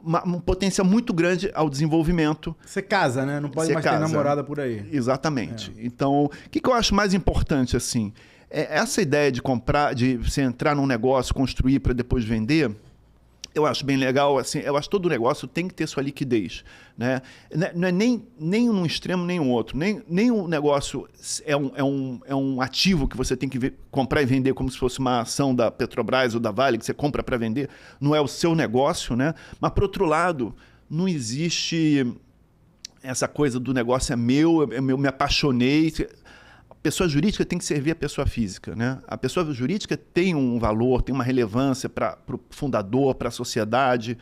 B: um potencial muito grande ao desenvolvimento.
A: Você casa, né? Não pode mais ter namorada por aí.
B: Exatamente. Então, o que eu acho mais importante, assim, essa ideia de comprar, de você entrar num negócio, construir para depois vender, eu acho bem legal, assim, eu acho que todo negócio tem que ter sua liquidez, né? Não é nem um extremo, nem um outro. Nem um negócio é um ativo que você tem que comprar e vender como se fosse uma ação da Petrobras ou da Vale, que você compra para vender. Não é o seu negócio, né? Mas, por outro lado, não existe essa coisa do negócio é meu, eu me apaixonei. A pessoa jurídica tem que servir a pessoa física, né? A pessoa jurídica tem um valor, tem uma relevância para o fundador, para a sociedade,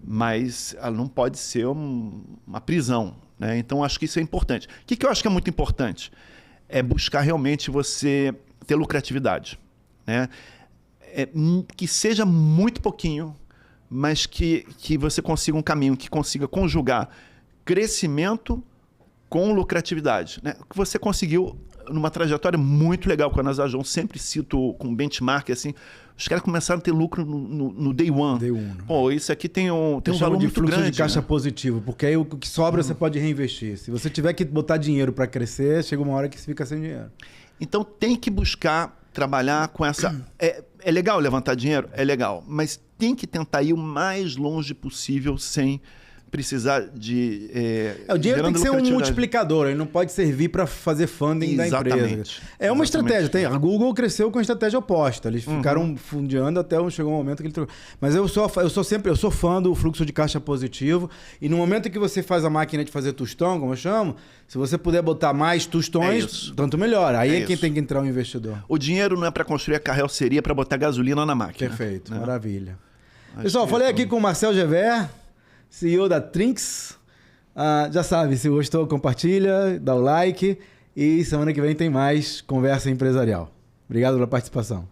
B: mas ela não pode ser uma prisão, né? Então, acho que isso é importante. O que eu acho que é muito importante? É buscar realmente você ter lucratividade, né? Que seja muito pouquinho, mas que você consiga um caminho, que consiga conjugar crescimento com lucratividade, né? Que você conseguiu numa trajetória muito legal com a Nasajon, sempre cito com benchmark, assim, os caras começaram a ter lucro no day one. Pô, isso aqui tem um valor muito grande.
A: Fluxo de caixa positivo, porque aí o que sobra você pode reinvestir. Se você tiver que botar dinheiro para crescer, chega uma hora que você fica sem dinheiro.
B: Então tem que buscar trabalhar com essa... É legal levantar dinheiro? É legal. Mas tem que tentar ir o mais longe possível sem precisar de...
A: o dinheiro tem que ser um multiplicador, ele não pode servir para fazer funding da empresa. É uma estratégia. A Google cresceu com a estratégia oposta. Eles ficaram fundeando até chegou um momento que ele trocou. Mas eu sou fã do fluxo de caixa positivo. E no momento que você faz a máquina de fazer tostão, como eu chamo, se você puder botar mais tostões, tanto melhor. Aí é quem tem que entrar o investidor.
B: O dinheiro não é para construir a carroceria, é para botar gasolina na máquina.
A: Perfeito, maravilha. Pessoal, falei aqui com o Marcel Gever, CEO da Trinx. Já sabe, se gostou, compartilha, dá o like. E semana que vem tem mais Conversa Empresarial. Obrigado pela participação.